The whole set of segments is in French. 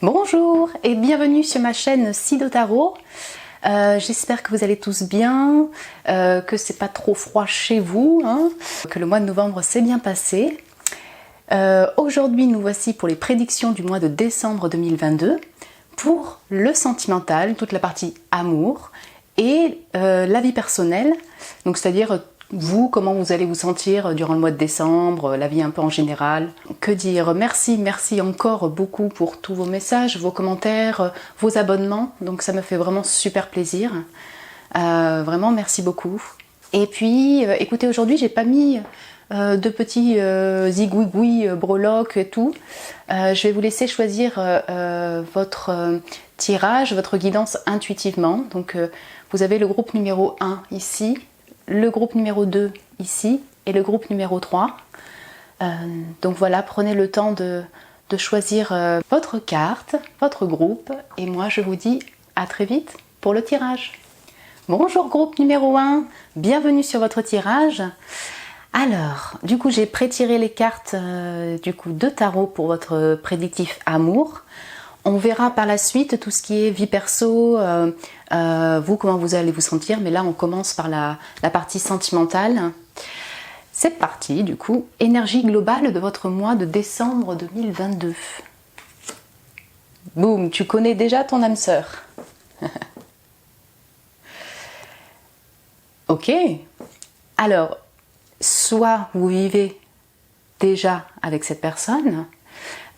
Bonjour et bienvenue sur ma chaîne Sido Tarot. J'espère que vous allez tous bien, que c'est pas trop froid chez vous, hein, que le mois de novembre s'est bien passé. Aujourd'hui, nous voici pour les prédictions du mois de décembre 2022 pour le sentimental, toute la partie amour et la vie personnelle, donc c'est-à-dire vous, comment vous allez vous sentir durant le mois de décembre, la vie un peu en général. Que dire, merci encore beaucoup pour tous vos messages, vos commentaires, vos abonnements, donc ça me fait vraiment super plaisir. Vraiment, merci beaucoup. Et puis, écoutez, aujourd'hui, j'ai pas mis de petits zigouigoui, breloques et tout. Je vais vous laisser choisir votre tirage, votre guidance intuitivement. Donc, vous avez le groupe numéro 1 ici, le groupe numéro 2 ici et le groupe numéro 3. Donc voilà, prenez le temps de choisir votre carte, votre groupe, et moi je vous dis à très vite pour le tirage. Bonjour groupe numéro 1, bienvenue sur votre tirage. Alors, du coup j'ai pré-tiré les cartes de tarot pour votre prédictif amour. On verra par la suite tout ce qui est vie perso, vous, comment vous allez vous sentir, mais là on commence par la partie sentimentale. C'est parti, du coup, énergie globale de votre mois de décembre 2022. Boum, tu connais déjà ton âme sœur. Ok, alors, soit vous vivez déjà avec cette personne,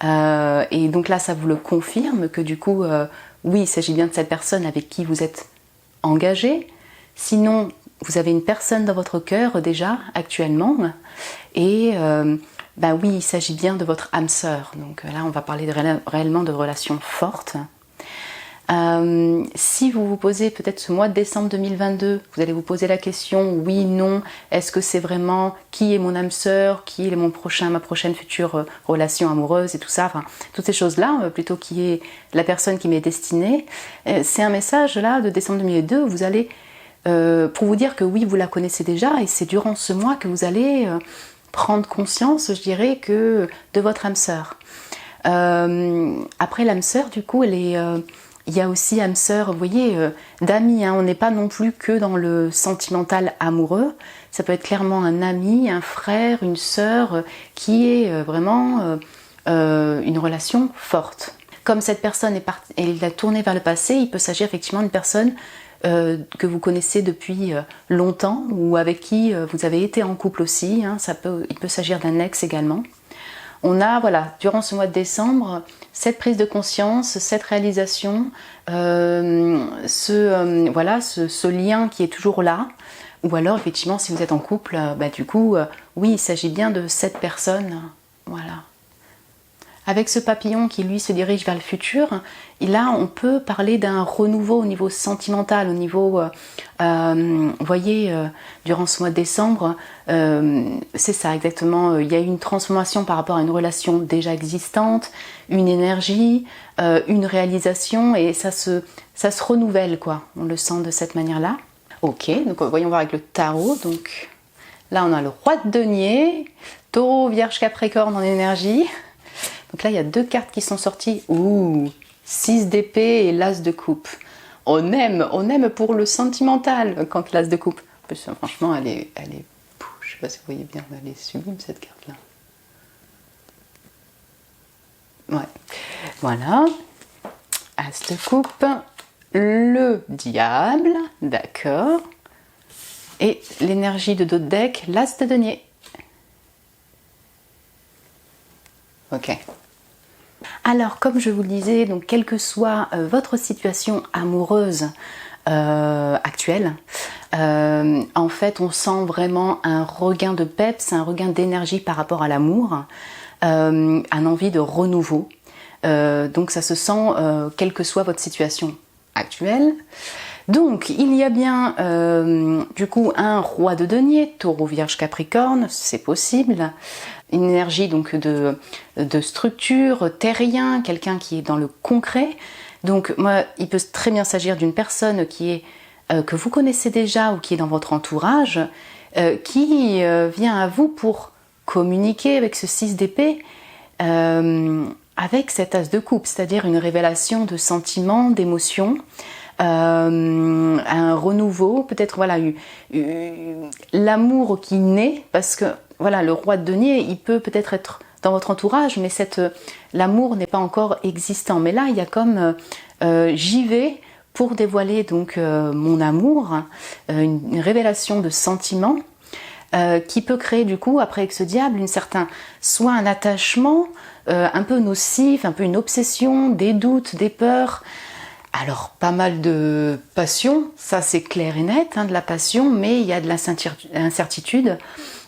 et donc là ça vous le confirme que du coup oui, il s'agit bien de cette personne avec qui vous êtes engagé. Sinon vous avez une personne dans votre cœur déjà actuellement et bah oui, il s'agit bien de votre âme sœur. Donc là on va parler réellement de relations fortes. Si vous vous posez peut-être ce mois de décembre 2022, vous allez vous poser la question oui, non, est-ce que c'est vraiment qui est mon âme sœur, qui est ma prochaine future relation amoureuse et tout ça, enfin toutes ces choses-là, plutôt qui est la personne qui m'est destinée. C'est un message là de décembre 2022 où vous allez, pour vous dire que oui, vous la connaissez déjà et c'est durant ce mois que vous allez prendre conscience, je dirais, que de votre âme sœur. Après l'âme sœur, du coup, elle est... il y a aussi âme sœur, vous voyez, d'amis, hein, on n'est pas non plus que dans le sentimental amoureux, ça peut être clairement un ami, un frère, une sœur, qui est vraiment une relation forte. Comme cette personne elle a tourné vers le passé, il peut s'agir effectivement d'une personne que vous connaissez depuis longtemps, ou avec qui vous avez été en couple aussi, hein, il peut s'agir d'un ex également. On a, voilà, durant ce mois de décembre, cette prise de conscience, cette réalisation, ce lien qui est toujours là. Ou alors, effectivement, si vous êtes en couple, du coup, oui, il s'agit bien de cette personne. Voilà. Avec ce papillon qui, lui, se dirige vers le futur, et là, on peut parler d'un renouveau au niveau sentimental, au niveau, vous voyez, durant ce mois de décembre, c'est ça exactement, il y a eu une transformation par rapport à une relation déjà existante, une énergie, une réalisation, et ça se renouvelle, quoi, on le sent de cette manière-là. Ok, donc voyons voir avec le tarot, donc là on a le roi de denier, taureau, vierge, capricorne en énergie. Donc là, il y a deux cartes qui sont sorties. Ouh, 6 d'épée et l'as de coupe. On aime pour le sentimental quand l'as de coupe. Franchement, elle est, je sais pas si vous voyez bien, elle est sublime cette carte-là. Ouais, voilà. As de coupe, le diable, d'accord. Et l'énergie de dos de deck, l'as de denier. Ok. Alors, comme je vous le disais, donc quelle que soit votre situation amoureuse actuelle, en fait, on sent vraiment un regain de peps, un regain d'énergie par rapport à l'amour, une envie de renouveau. Donc, ça se sent, quelle que soit votre situation actuelle. Donc, il y a bien, du coup, un roi de denier, taureau, vierge, capricorne, c'est possible. Une énergie donc de structure, terrien, quelqu'un qui est dans le concret. Donc moi, il peut très bien s'agir d'une personne qui est que vous connaissez déjà ou qui est dans votre entourage, qui vient à vous pour communiquer avec ce 6 d'épée, avec cet as de coupe, c'est-à-dire une révélation de sentiments, d'émotions, un renouveau, peut-être voilà, l'amour qui naît, parce que voilà, le roi de denier, il peut peut-être être dans votre entourage, mais l'amour n'est pas encore existant. Mais là, il y a comme j'y vais pour dévoiler donc mon amour, une révélation de sentiments qui peut créer du coup, après avec ce diable, soit un attachement un peu nocif, un peu une obsession, des doutes, des peurs. Alors, pas mal de passion, ça c'est clair et net, de la passion, mais il y a de l'incertitude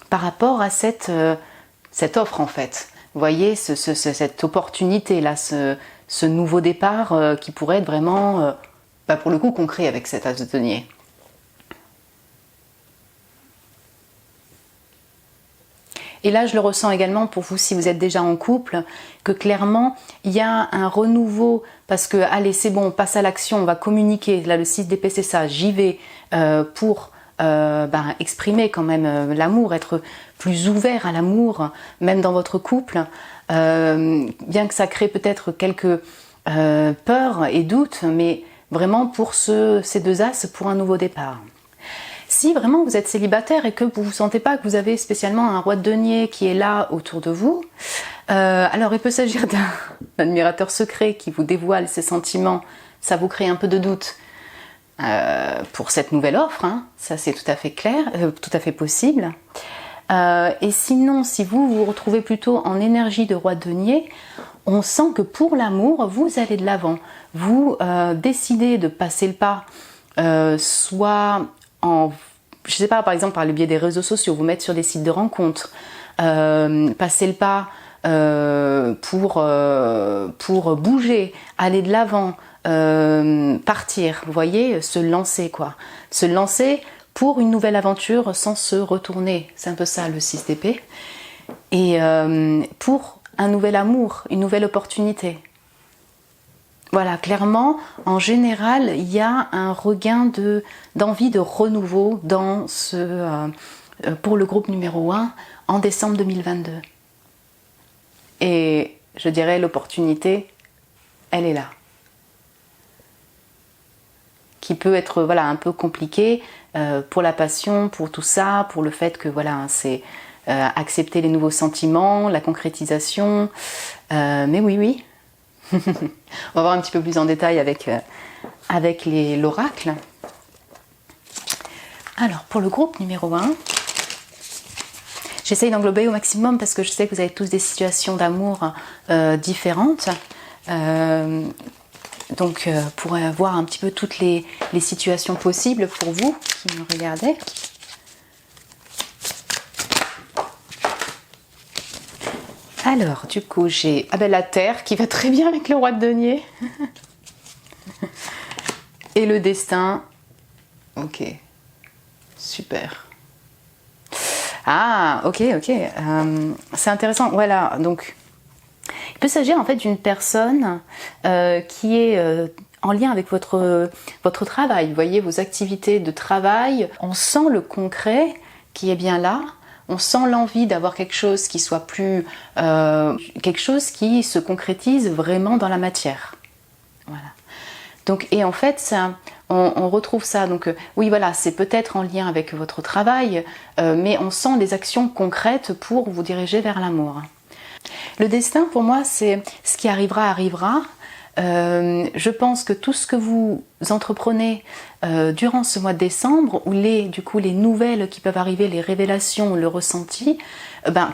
par rapport à cette offre en fait. Vous voyez, cette opportunité-là, ce nouveau départ qui pourrait être vraiment, pour le coup, concret avec cet as de denier. Et là, je le ressens également pour vous, si vous êtes déjà en couple, que clairement, il y a un renouveau, parce que, allez, c'est bon, on passe à l'action, on va communiquer. Là, le 6 d'épée, c'est ça, j'y vais pour exprimer quand même l'amour, être plus ouvert à l'amour, même dans votre couple, bien que ça crée peut-être quelques peurs et doutes, mais vraiment pour ces deux as, pour un nouveau départ. Si vraiment vous êtes célibataire et que vous ne sentez pas que vous avez spécialement un roi de denier qui est là autour de vous, alors il peut s'agir d'un admirateur secret qui vous dévoile ses sentiments, ça vous crée un peu de doute pour cette nouvelle offre, ça c'est tout à fait clair, tout à fait possible. Et sinon, si vous vous retrouvez plutôt en énergie de roi de denier, on sent que pour l'amour, vous allez de l'avant. Vous décidez de passer le pas, soit je sais pas, par exemple par le biais des réseaux sociaux, vous mettre sur des sites de rencontres, passer le pas pour bouger, aller de l'avant, partir, vous voyez, se lancer quoi. Se lancer pour une nouvelle aventure sans se retourner, c'est un peu ça le 6 d'épée. Et pour un nouvel amour, une nouvelle opportunité. Voilà, clairement, en général, il y a un regain d'envie de renouveau pour le groupe numéro 1 en décembre 2022. Et je dirais l'opportunité, elle est là. Qui peut être un peu compliquée pour la passion, pour tout ça, pour le fait que c'est accepter les nouveaux sentiments, la concrétisation. Mais oui. On va voir un petit peu plus en détail avec l'oracle. Alors, pour le groupe numéro 1, j'essaye d'englober au maximum parce que je sais que vous avez tous des situations d'amour différentes. Donc, pour voir un petit peu toutes les situations possibles pour vous qui me regardez. Alors, du coup, j'ai la Terre qui va très bien avec le roi de denier. Et le destin. Ok. Super. Ah, ok. C'est intéressant. Voilà, donc, il peut s'agir en fait d'une personne qui est en lien avec votre travail. Vous voyez, vos activités de travail. On sent le concret qui est bien là. On sent l'envie d'avoir quelque chose qui soit plus... quelque chose qui se concrétise vraiment dans la matière. Voilà. Donc, et en fait, on retrouve ça. Donc, oui, voilà, c'est peut-être en lien avec votre travail, mais on sent des actions concrètes pour vous diriger vers l'amour. Le destin, pour moi, c'est ce qui arrivera, arrivera. Je pense que tout ce que vous entreprenez durant ce mois de décembre, ou les nouvelles qui peuvent arriver, les révélations, le ressenti,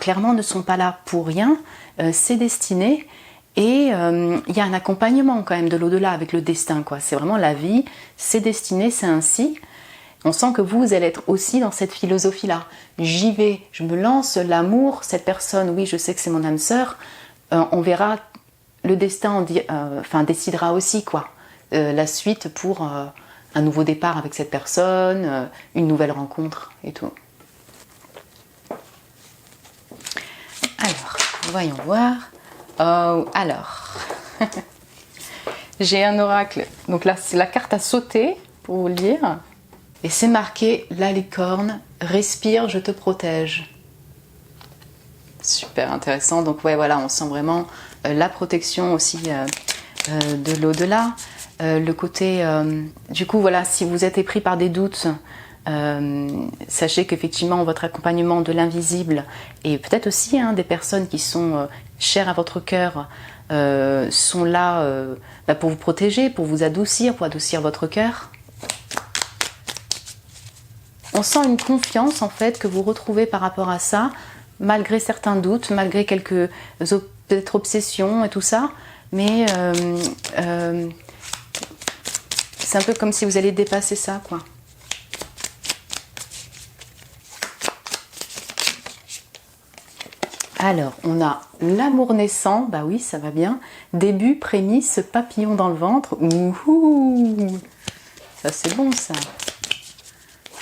clairement ne sont pas là pour rien, c'est destiné, et il y a un accompagnement quand même de l'au-delà avec le destin, quoi. C'est vraiment la vie, c'est destiné, c'est ainsi. On sent que vous allez être aussi dans cette philosophie-là. J'y vais, je me lance, l'amour, cette personne, oui, je sais que c'est mon âme sœur, on verra. Le destin décidera aussi la suite pour un nouveau départ avec cette personne, une nouvelle rencontre et tout. Alors, voyons voir. Oh, alors, j'ai un oracle. Donc là, c'est la carte à sauter pour vous le dire. Et c'est marqué la licorne, respire, je te protège. Super intéressant. Donc ouais, voilà, on sent vraiment la protection aussi de l'au-delà, le côté, du coup voilà, si vous êtes épris par des doutes, sachez qu'effectivement votre accompagnement de l'invisible et peut-être aussi des personnes qui sont chères à votre cœur sont là pour vous protéger, pour vous adoucir, pour adoucir votre cœur. On sent une confiance en fait que vous retrouvez par rapport à ça, malgré certains doutes, malgré quelques peut-être obsessions et tout ça, mais c'est un peu comme si vous alliez dépasser ça, quoi. Alors, on a l'amour naissant, bah oui, ça va bien. Début, prémisse, papillon dans le ventre. Ouhou, ça c'est bon ça.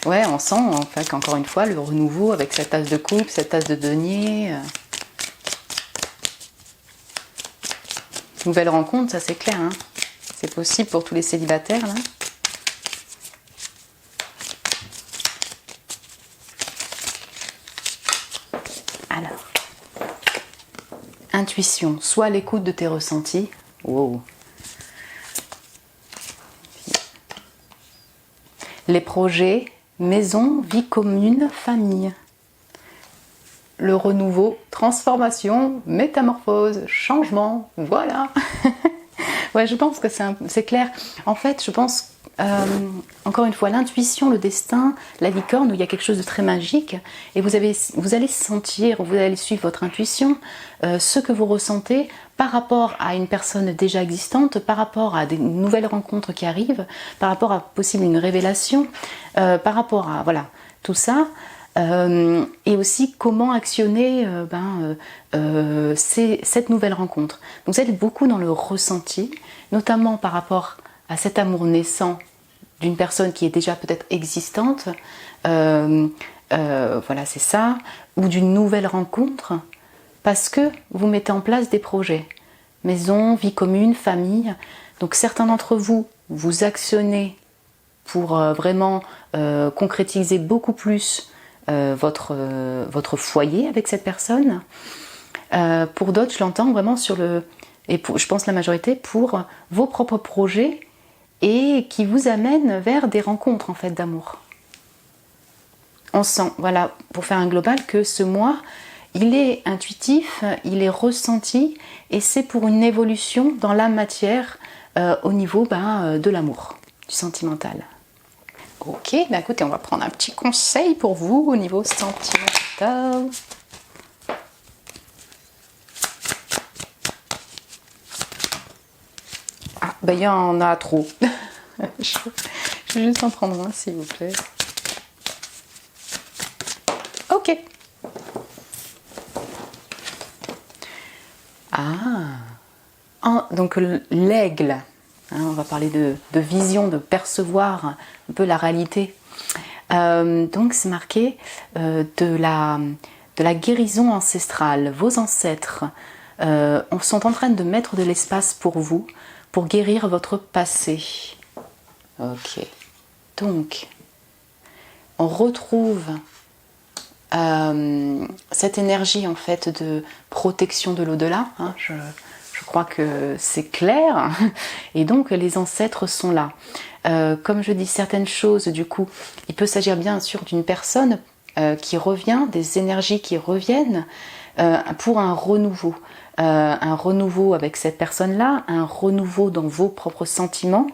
Ouais, on sent en fait encore une fois le renouveau avec cette tasse de coupe, cette tasse de denier. Nouvelle rencontre, ça c'est clair. Hein. C'est possible pour tous les célibataires là. Alors, intuition, soit l'écoute de tes ressentis. Wow. Les projets, maison, vie commune, famille. Le renouveau, transformation, métamorphose, changement, voilà. Ouais, je pense que c'est clair. En fait, je pense, encore une fois, l'intuition, le destin, la licorne, où il y a quelque chose de très magique, et vous allez sentir, vous allez suivre votre intuition, ce que vous ressentez par rapport à une personne déjà existante, par rapport à des nouvelles rencontres qui arrivent, par rapport à possible une révélation, par rapport à, voilà, tout ça. Et aussi comment actionner cette nouvelle rencontre. Donc vous êtes beaucoup dans le ressenti, notamment par rapport à cet amour naissant d'une personne qui est déjà peut-être existante, voilà c'est ça, ou d'une nouvelle rencontre, parce que vous mettez en place des projets, maison, vie commune, famille. Donc certains d'entre vous, vous actionnez pour vraiment concrétiser beaucoup plus votre foyer avec cette personne. Pour d'autres, je l'entends vraiment sur je pense la majorité, pour vos propres projets et qui vous amènent vers des rencontres en fait d'amour. On sent, voilà, pour faire un global, que ce mois, il est intuitif, il est ressenti et c'est pour une évolution dans la matière au niveau de l'amour, du sentimental. Ok, écoutez, on va prendre un petit conseil pour vous au niveau sentimental. Ah, il y en a trop. Je vais juste en prendre un, s'il vous plaît. Ok. Donc l'aigle. On va parler de vision, de percevoir un peu la réalité. Donc c'est marqué de la guérison ancestrale. Vos ancêtres sont en train de mettre de l'espace pour vous, pour guérir votre passé. Ok. Donc, on retrouve cette énergie en fait de protection de l'au-delà. Je crois que c'est clair. Et donc les ancêtres sont là. Comme je dis certaines choses, du coup, il peut s'agir bien sûr d'une personne qui revient, des énergies qui reviennent pour un renouveau. Un renouveau avec cette personne-là, un renouveau dans vos propres sentiments.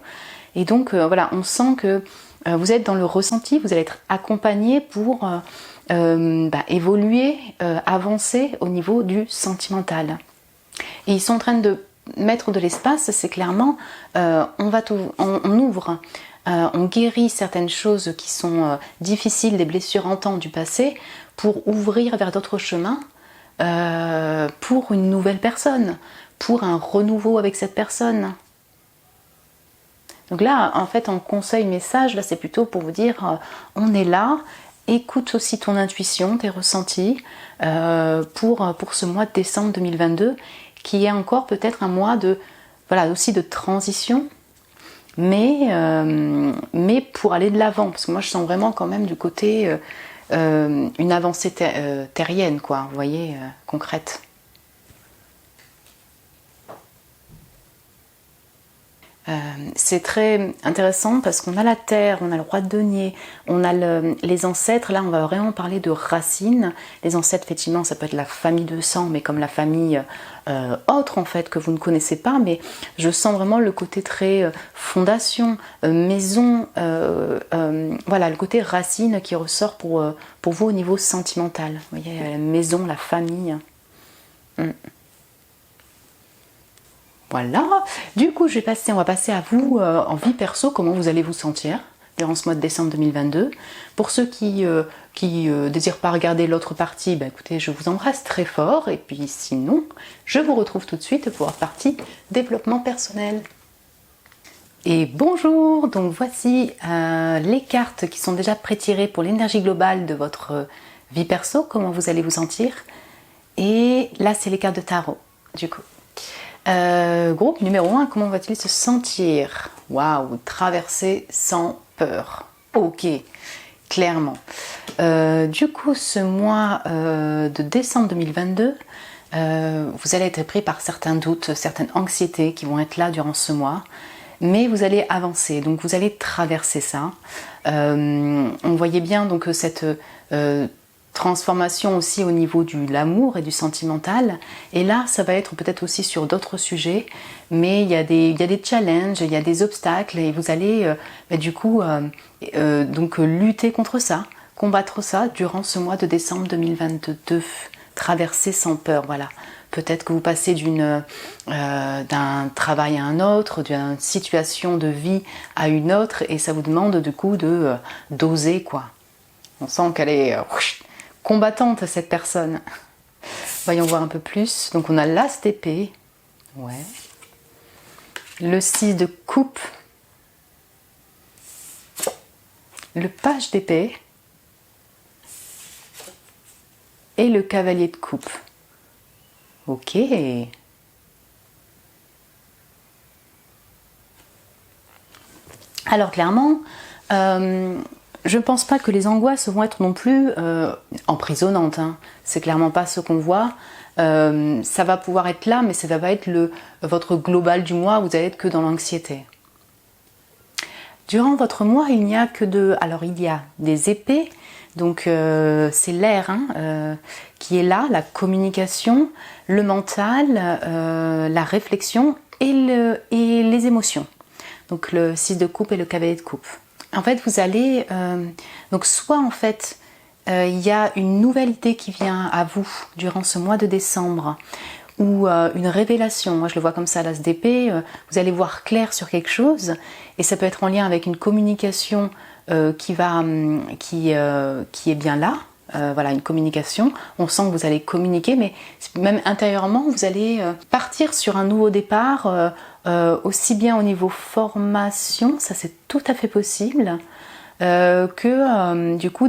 Et donc voilà, on sent que vous êtes dans le ressenti, vous allez être accompagné pour évoluer, avancer au niveau du sentimental. Et ils sont en train de mettre de l'espace, c'est clairement, on ouvre, on guérit certaines choses qui sont difficiles, des blessures en temps du passé, pour ouvrir vers d'autres chemins, pour une nouvelle personne, pour un renouveau avec cette personne. Donc là, en fait, en conseil, message, là c'est plutôt pour vous dire, on est là, écoute aussi ton intuition, tes ressentis, pour ce mois de décembre 2022, qui est encore peut-être un mois aussi de transition, mais pour aller de l'avant, parce que moi je sens vraiment quand même du côté une avancée terrienne, quoi, vous voyez, concrète. C'est très intéressant parce qu'on a la terre, on a le roi de denier, on a les ancêtres. Là, on va vraiment parler de racines. Les ancêtres, effectivement, ça peut être la famille de sang, mais comme la famille autre, en fait, que vous ne connaissez pas. Mais je sens vraiment le côté très fondation, maison, voilà, le côté racine qui ressort pour vous au niveau sentimental. Vous voyez, la maison, la famille. Voilà, du coup on va passer à vous en vie perso, comment vous allez vous sentir durant ce mois de décembre 2022. Pour ceux qui désirent pas regarder l'autre partie, bah écoutez, je vous embrasse très fort, et puis sinon, je vous retrouve tout de suite pour la partie développement personnel. Et bonjour, donc voici les cartes qui sont déjà pré-tirées pour l'énergie globale de votre vie perso, comment vous allez vous sentir. Et là, c'est les cartes de tarot, du coup. Groupe numéro 1, comment va-t-il se sentir? Waouh, traverser sans peur. Ok, clairement. Du coup, ce mois de décembre 2022, vous allez être pris par certains doutes, certaines anxiétés qui vont être là durant ce mois. Mais vous allez avancer, donc vous allez traverser ça. On voyait bien donc cette transformation aussi au niveau de l'amour et du sentimental, et là ça va être peut-être aussi sur d'autres sujets, mais il y a des challenges, il y a des obstacles, et vous allez du coup donc lutter contre ça, combattre ça durant ce mois de décembre 2022, traverser sans peur, voilà. Peut-être que vous passez d'un travail à un autre, d'une situation de vie à une autre, et ça vous demande du coup d'oser, quoi. On sent qu'elle est combattante, cette personne. Voyons voir un peu plus. Donc on a l'as d'épée, ouais. Le 6 de coupe, le page d'épée et le cavalier de coupe. Ok. Alors clairement, je ne pense pas que les angoisses vont être non plus emprisonnantes. Hein. C'est clairement pas ce qu'on voit. Ça va pouvoir être là, mais ça va être votre global du mois. Vous allez être que dans l'anxiété. Durant votre mois, il n'y a que alors il y a des épées. Donc c'est l'air qui est là, la communication, le mental, la réflexion et les émotions. Donc le 6 de coupe et le cavalier de coupe. En fait, vous allez donc soit en fait il y a une nouvelle idée qui vient à vous durant ce mois de décembre, ou une révélation, moi je le vois comme ça, l'as d'épée, vous allez voir clair sur quelque chose, et ça peut être en lien avec une communication qui est bien là, voilà, une communication, on sent que vous allez communiquer, mais même intérieurement vous allez partir sur un nouveau départ, aussi bien au niveau formation, ça c'est tout à fait possible, que du coup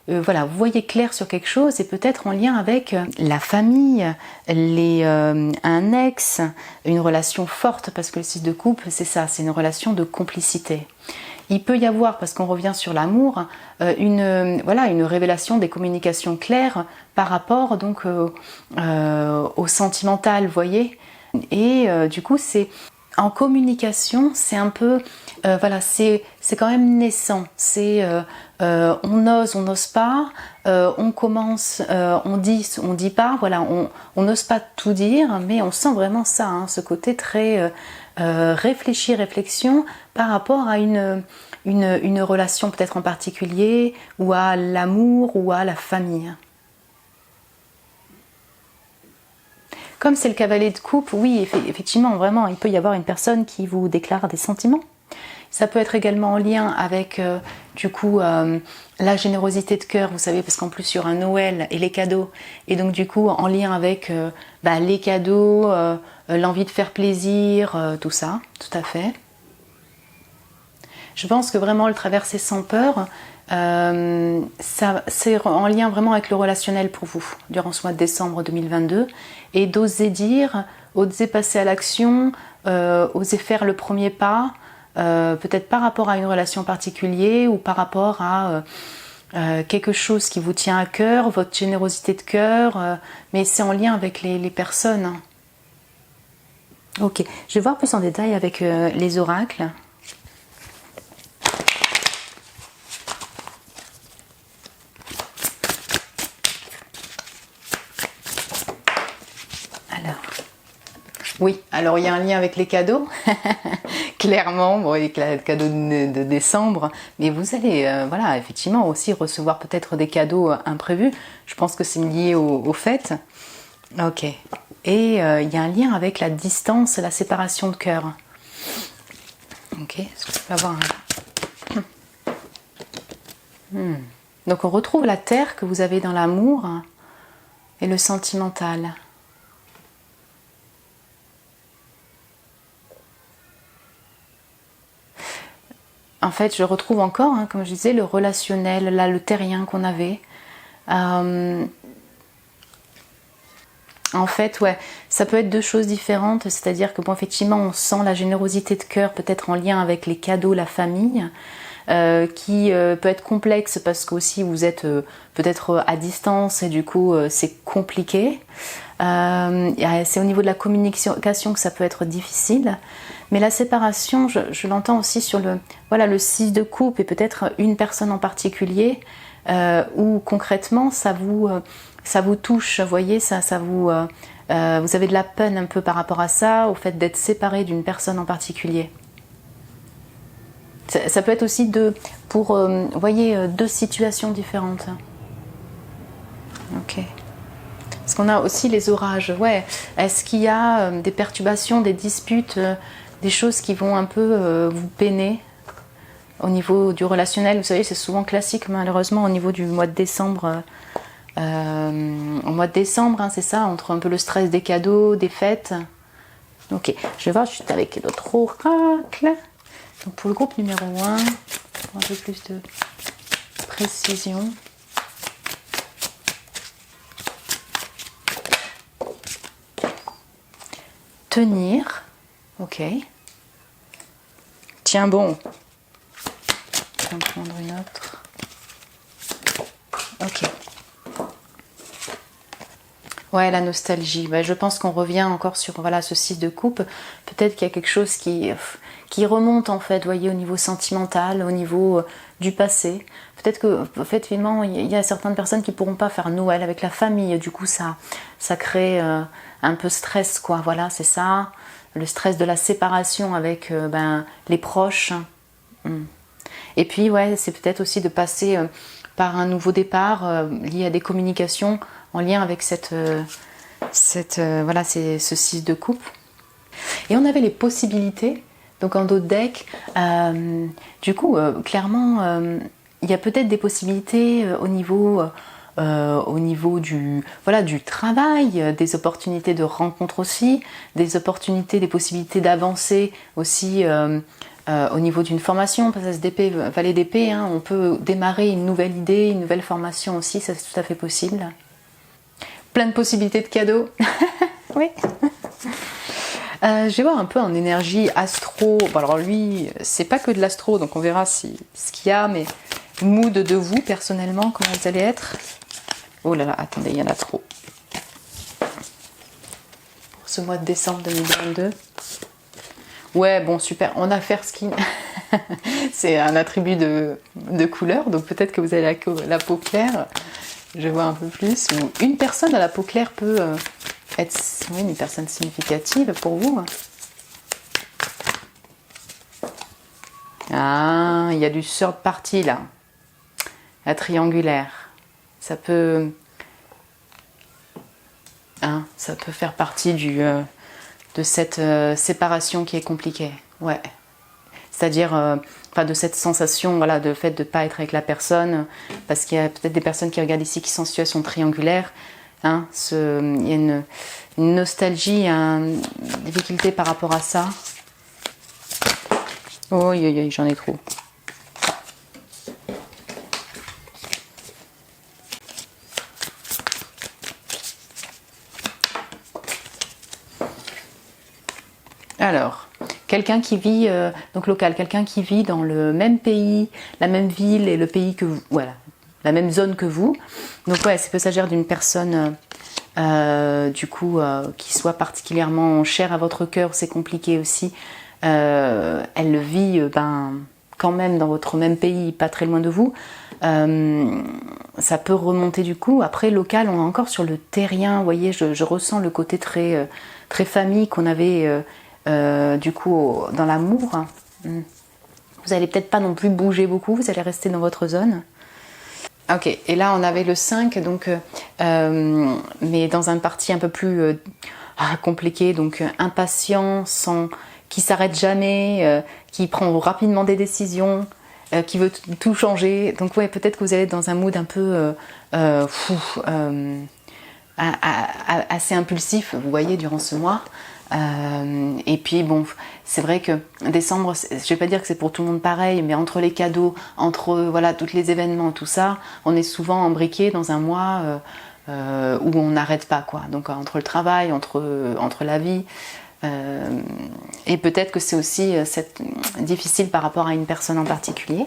voilà, vous voyez clair sur quelque chose, et peut-être en lien avec la famille, un ex, une relation forte, parce que le 6 de coupe, c'est ça, c'est une relation de complicité. Il peut y avoir, parce qu'on revient sur l'amour, une révélation, des communications claires par rapport donc au sentimental, vous voyez. Et du coup, c'est en communication, c'est un peu, voilà, c'est quand même naissant. C'est on ose, on n'ose pas, on commence, on dit pas, voilà, on n'ose pas tout dire, mais on sent vraiment ça, hein, ce côté très réflexion par rapport à une relation peut-être en particulier, ou à l'amour, ou à la famille. Comme c'est le cavalier de coupe, oui, effectivement, vraiment, il peut y avoir une personne qui vous déclare des sentiments. Ça peut être également en lien avec, du coup, la générosité de cœur, vous savez, parce qu'en plus, il y aura Noël et les cadeaux. Et donc, du coup, en lien avec les cadeaux, l'envie de faire plaisir, tout ça, tout à fait. Je pense que vraiment le traverser sans peur, c'est en lien vraiment avec le relationnel pour vous durant ce mois de décembre 2022, et d'oser dire, oser passer à l'action, oser faire le premier pas, peut-être par rapport à une relation particulière, ou par rapport à quelque chose qui vous tient à cœur, votre générosité de cœur, mais c'est en lien avec les personnes. Ok, je vais voir plus en détail avec les oracles. Alors, oui, alors il y a un lien avec les cadeaux, clairement, bon, les cadeaux de décembre, mais vous allez, voilà, effectivement aussi recevoir peut-être des cadeaux imprévus. Je pense que c'est lié aux fêtes. Ok. Et il y a un lien avec la distance, la séparation de cœur. Ok, est-ce que je peux avoir un... Donc on retrouve la terre que vous avez dans l'amour et le sentimental. En fait, je retrouve encore, hein, comme je disais, le relationnel, là, le terrien qu'on avait. En fait, ouais, ça peut être deux choses différentes, c'est-à-dire que, bon, effectivement, on sent la générosité de cœur peut-être en lien avec les cadeaux, la famille, qui peut être complexe parce qu'aussi vous êtes peut-être à distance et du coup c'est compliqué. C'est au niveau de la communication que ça peut être difficile. Mais la séparation, je l'entends aussi sur le 6 de coupe et peut-être une personne en particulier où concrètement ça vous touche, vous voyez, vous avez de la peine un peu par rapport à ça, au fait d'être séparé d'une personne en particulier. Ça peut être aussi pour voyez, deux situations différentes. Ok. Parce qu'on a aussi les orages. Ouais. Est-ce qu'il y a des perturbations, des disputes, des choses qui vont un peu vous peiner au niveau du relationnel? Vous savez, c'est souvent classique malheureusement au niveau du mois de décembre. Au mois de décembre, hein, c'est ça, entre un peu le stress des cadeaux, des fêtes. Ok, je vais voir juste avec d'autres oracles. Donc pour le groupe numéro 1, pour un peu plus de précision. Tenir, ok. Tiens bon. Je vais en prendre une autre. Ok. Ouais, la nostalgie. Ouais, je pense qu'on revient encore sur voilà, ce 6 de coupe. Peut-être qu'il y a quelque chose qui remonte en fait, voyez, au niveau sentimental, au niveau du passé. Peut-être que, effectivement, il y a certaines personnes qui ne pourront pas faire Noël avec la famille. Du coup, ça crée un peu stress, quoi. Voilà, c'est ça. Le stress de la séparation avec les proches. Et puis, ouais, c'est peut-être aussi de passer par un nouveau départ lié à des communications en lien avec ce 6 de coupe. Et on avait les possibilités, donc en d'autres decks, du coup, clairement, il y a peut-être des possibilités au niveau du travail, des opportunités de rencontre aussi, des opportunités, des possibilités d'avancer aussi au niveau d'une formation, passage d'épée, valet d'épée, hein, on peut démarrer une nouvelle idée, une nouvelle formation aussi, ça c'est tout à fait possible. Plein de possibilités de cadeaux. Oui. Je vais voir un peu en énergie astro. Bon, alors lui, c'est pas que de l'astro, donc on verra ce qu'il y a, mais mood de vous personnellement, comment vous allez être. Oh là là, attendez, il y en a trop. Pour ce mois de décembre 2022. Ouais, bon, super. On a Fair-Skin. C'est un attribut de couleur, donc peut-être que vous avez la peau claire. Je vois un peu plus. Une personne à la peau claire peut être une personne significative pour vous. Ah, il y a du third party là. La triangulaire. Ça peut faire partie de cette séparation qui est compliquée. Ouais. C'est-à-dire de cette sensation voilà, de fait de ne pas être avec la personne, parce qu'il y a peut-être des personnes qui regardent ici qui sont en situation triangulaire. Hein, il y a une nostalgie, une difficulté par rapport à ça. Oh, j'en ai trop. Alors, quelqu'un qui vit, donc local, quelqu'un qui vit dans le même pays, la même ville et le pays que vous, voilà, la même zone que vous. Donc ouais, c'est que ça gère d'une personne du coup qui soit particulièrement chère à votre cœur, c'est compliqué aussi. Elle vit quand même dans votre même pays, pas très loin de vous. Ça peut remonter du coup. Après, local, on est encore sur le terrien. Vous voyez, je ressens le côté très, très famille qu'on avait du coup dans l'amour. Vous allez peut-être pas non plus bouger beaucoup, vous allez rester dans votre zone. Ok, et là on avait le 5, donc, mais dans un parti un peu plus compliqué, donc impatient, qui s'arrête jamais, qui prend rapidement des décisions, qui veut tout changer. Donc ouais, peut-être que vous allez être dans un mood un peu assez impulsif, vous voyez, durant ce mois. Et puis bon, c'est vrai que décembre, je vais pas dire que c'est pour tout le monde pareil, mais entre les cadeaux, entre voilà tous les événements, tout ça, on est souvent embriqué dans un mois où on n'arrête pas quoi. Donc entre le travail, entre la vie, et peut-être que c'est aussi difficile par rapport à une personne en particulier.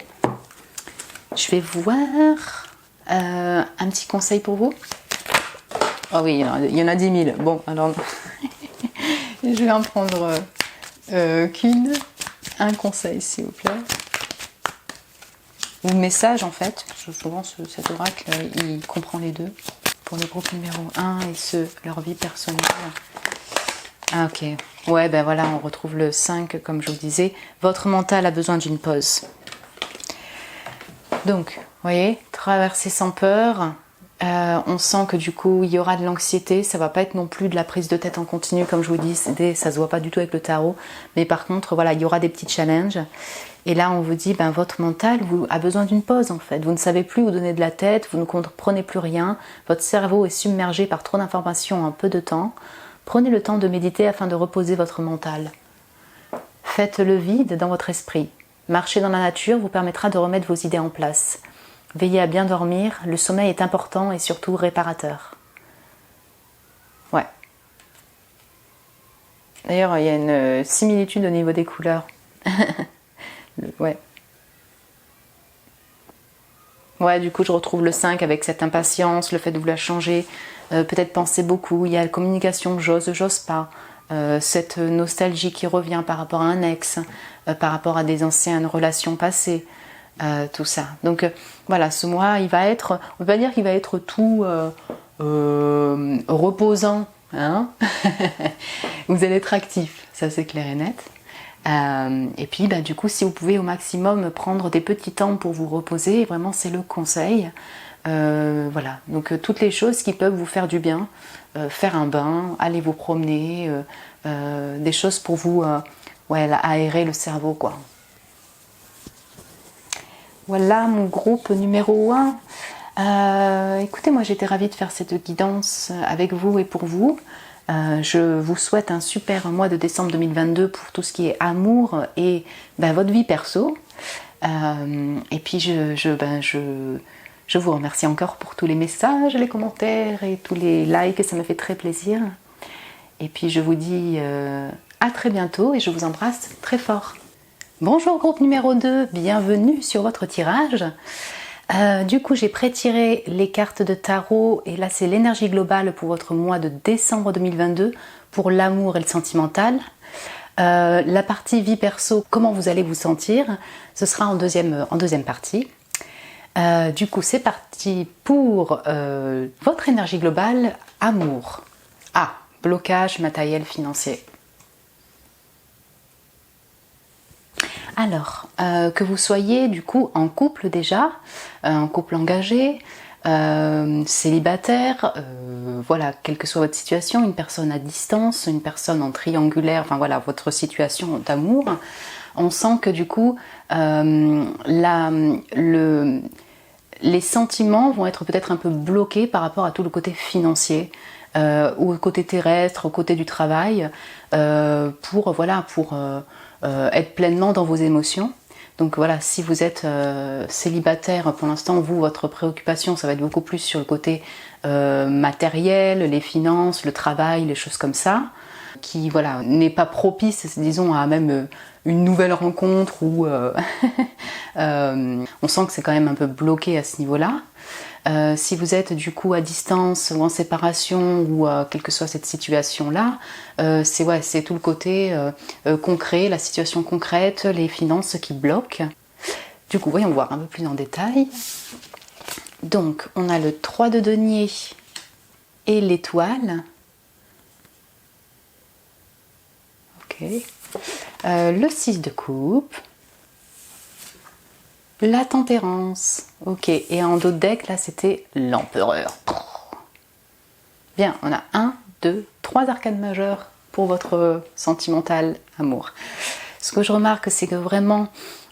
Je vais voir un petit conseil pour vous. Oh oui, il y en a 10 000. Bon, alors je vais en prendre qu'une. Un conseil, s'il vous plaît. Ou message, en fait. Souvent, cet oracle, il comprend les deux. Pour le groupe numéro 1 et leur vie personnelle. Ah, ok. Ouais, ben voilà, on retrouve le 5, comme je vous disais. Votre mental a besoin d'une pause. Donc, vous voyez, traverser sans peur. On sent que du coup il y aura de l'anxiété, ça va pas être non plus de la prise de tête en continu comme je vous dis, ça se voit pas du tout avec le tarot, mais par contre voilà, il y aura des petits challenges et là on vous dit votre mental a besoin d'une pause en fait, vous ne savez plus où donner de la tête, vous ne comprenez plus rien, votre cerveau est submergé par trop d'informations en peu de temps. Prenez le temps de méditer afin de reposer votre mental. Faites le vide dans votre esprit. Marcher dans la nature vous permettra de remettre vos idées en place. Veillez à bien dormir, le sommeil est important et surtout réparateur. Ouais. D'ailleurs, il y a une similitude au niveau des couleurs. Ouais. Ouais, du coup, je retrouve le 5 avec cette impatience, le fait de vouloir changer, peut-être penser beaucoup, il y a la communication, j'ose pas, cette nostalgie qui revient par rapport à un ex, par rapport à des anciennes relations passées. Tout ça. Donc voilà, ce mois, il va être, on ne peut pas dire qu'il va être tout reposant, hein. Vous allez être actif, ça c'est clair et net. Et puis du coup, si vous pouvez au maximum prendre des petits temps pour vous reposer, vraiment c'est le conseil. Voilà, donc toutes les choses qui peuvent vous faire du bien, faire un bain, aller vous promener, des choses pour vous aérer le cerveau quoi. Voilà mon groupe numéro 1. Écoutez, moi j'étais ravie de faire cette guidance avec vous et pour vous. Je vous souhaite un super mois de décembre 2022 pour tout ce qui est amour et votre vie perso. Et puis je vous remercie encore pour tous les messages, les commentaires et tous les likes, ça me fait très plaisir. Et puis je vous dis à très bientôt et je vous embrasse très fort. Bonjour groupe numéro 2, bienvenue sur votre tirage. Du coup j'ai pré-tiré les cartes de tarot et là c'est l'énergie globale pour votre mois de décembre 2022 pour l'amour et le sentimental. La partie vie perso, comment vous allez vous sentir, ce sera en deuxième partie. Du coup c'est parti pour votre énergie globale, amour. Blocage matériel financier. Alors, que vous soyez du coup en couple déjà, un couple engagé, célibataire, voilà, quelle que soit votre situation, une personne à distance, une personne en triangulaire, enfin voilà, votre situation d'amour, on sent que du coup, les sentiments vont être peut-être un peu bloqués par rapport à tout le côté financier, ou au côté terrestre, au côté du travail, pour être pleinement dans vos émotions. Donc voilà, si vous êtes célibataire, pour l'instant, votre préoccupation, ça va être beaucoup plus sur le côté matériel, les finances, le travail, les choses comme ça. qui voilà, n'est pas propice, disons, à même une nouvelle rencontre ou on sent que c'est quand même un peu bloqué à ce niveau-là. Si vous êtes du coup à distance ou en séparation ou quelle que soit cette situation-là, c'est tout le côté concret, la situation concrète, les finances qui bloquent. Du coup, voyons voir un peu plus en détail. Donc, on a le 3 de denier et l'étoile. Ok. Le 6 de coupe. La tempérance. Ok. Et en dos de deck, là, c'était l'empereur. Bien, on a 1, 2, 3 arcanes majeures pour votre sentimental amour. Ce que je remarque, c'est que vraiment,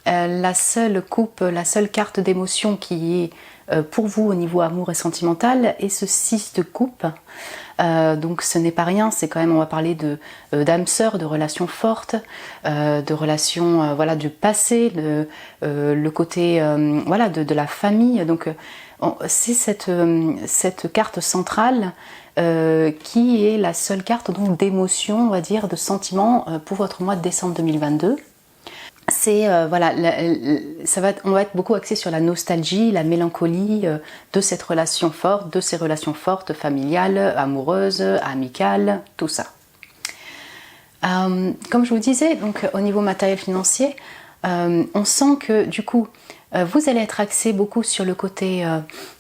la seule coupe, la seule carte d'émotion qui est pour vous au niveau amour et sentimental est ce 6 de coupe. Donc ce n'est pas rien, c'est quand même, on va parler d'âme sœur, de relations fortes, de relations voilà, du passé, le côté voilà, de la famille. Donc c'est cette carte centrale qui est la seule carte d'émotion, on va dire, de sentiment pour votre mois de décembre 2022. C'est voilà, on va être beaucoup axé sur la nostalgie, la mélancolie de cette relation forte, de ces relations fortes, familiales, amoureuses, amicales, tout ça. Comme je vous disais, donc au niveau matériel financier, on sent que du coup, vous allez être axé beaucoup sur le côté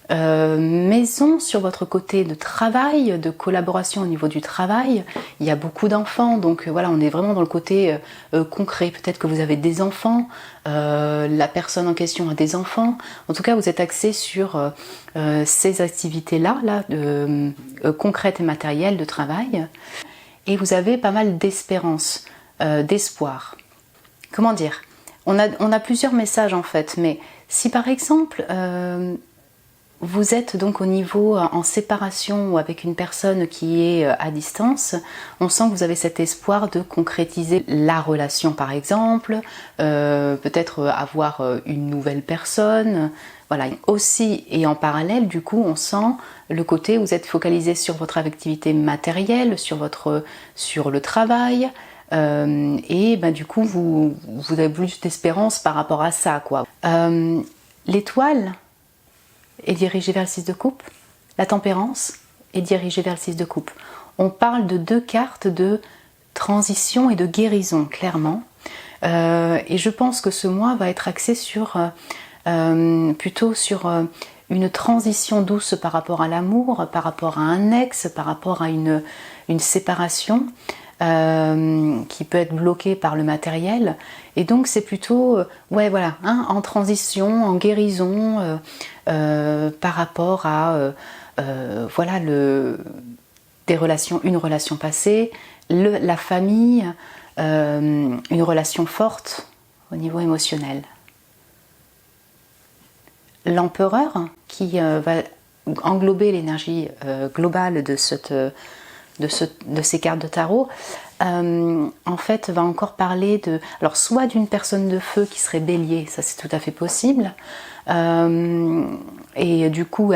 maison, sur votre côté de travail, de collaboration au niveau du travail. Il y a beaucoup d'enfants, donc voilà, on est vraiment dans le côté concret. Peut-être que vous avez des enfants, la personne en question a des enfants. En tout cas, vous êtes axé sur ces activités-là, concrètes et matérielles de travail. Et vous avez pas mal d'espérance, d'espoir. Comment dire ? On a plusieurs messages en fait, mais si par exemple vous êtes donc au niveau en séparation ou avec une personne qui est à distance, on sent que vous avez cet espoir de concrétiser la relation par exemple, peut-être avoir une nouvelle personne, voilà. Aussi et en parallèle du coup on sent le côté où vous êtes focalisé sur votre activité matérielle, sur le travail. Et ben, du coup vous avez plus d'espérance par rapport à ça quoi. L'étoile est dirigée vers le 6 de coupe, la tempérance est dirigée vers le 6 de coupe. On parle de 2 cartes de transition et de guérison clairement, et je pense que ce mois va être axé plutôt sur une transition douce par rapport à l'amour, par rapport à un ex, par rapport à une séparation. Qui peut être bloqué par le matériel, et donc c'est plutôt ouais voilà, en transition, en guérison par rapport à voilà une relation passée, la famille, une relation forte au niveau émotionnel. L'empereur qui va englober l'énergie globale de ces cartes de tarot, en fait va encore parler alors soit d'une personne de feu qui serait bélier, ça c'est tout à fait possible, et du coup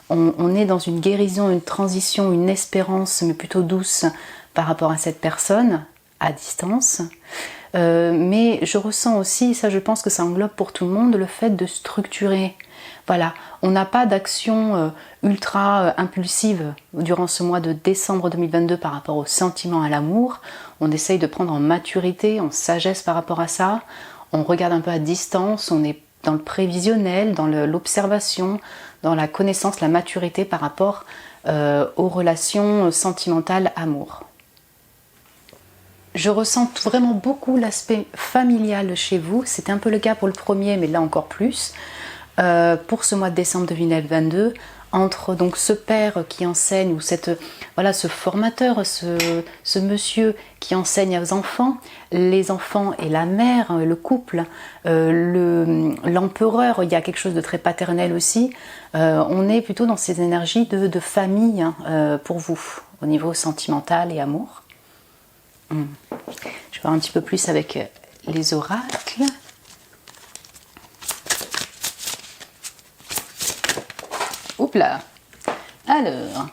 on est dans une guérison, une transition, une espérance mais plutôt douce par rapport à cette personne à distance, mais je ressens aussi, ça je pense que ça englobe pour tout le monde, le fait de structurer. Voilà, on n'a pas d'action ultra impulsive durant ce mois de décembre 2022 par rapport au sentiment, à l'amour. On essaye de prendre en maturité, en sagesse par rapport à ça. On regarde un peu à distance, on est dans le prévisionnel, dans l'observation, dans la connaissance, la maturité par rapport aux relations sentimentales, amour. Je ressens vraiment beaucoup l'aspect familial chez vous. C'était un peu le cas pour le premier, mais là encore plus. Pour ce mois de décembre 2022, entre donc ce père qui enseigne, ou ce formateur, ce monsieur qui enseigne aux enfants, les enfants et la mère, le couple, l'empereur, il y a quelque chose de très paternel aussi. On est plutôt dans ces énergies de famille pour vous, au niveau sentimental et amour. Je vais voir un petit peu plus avec les oracles. Oups là. Alors,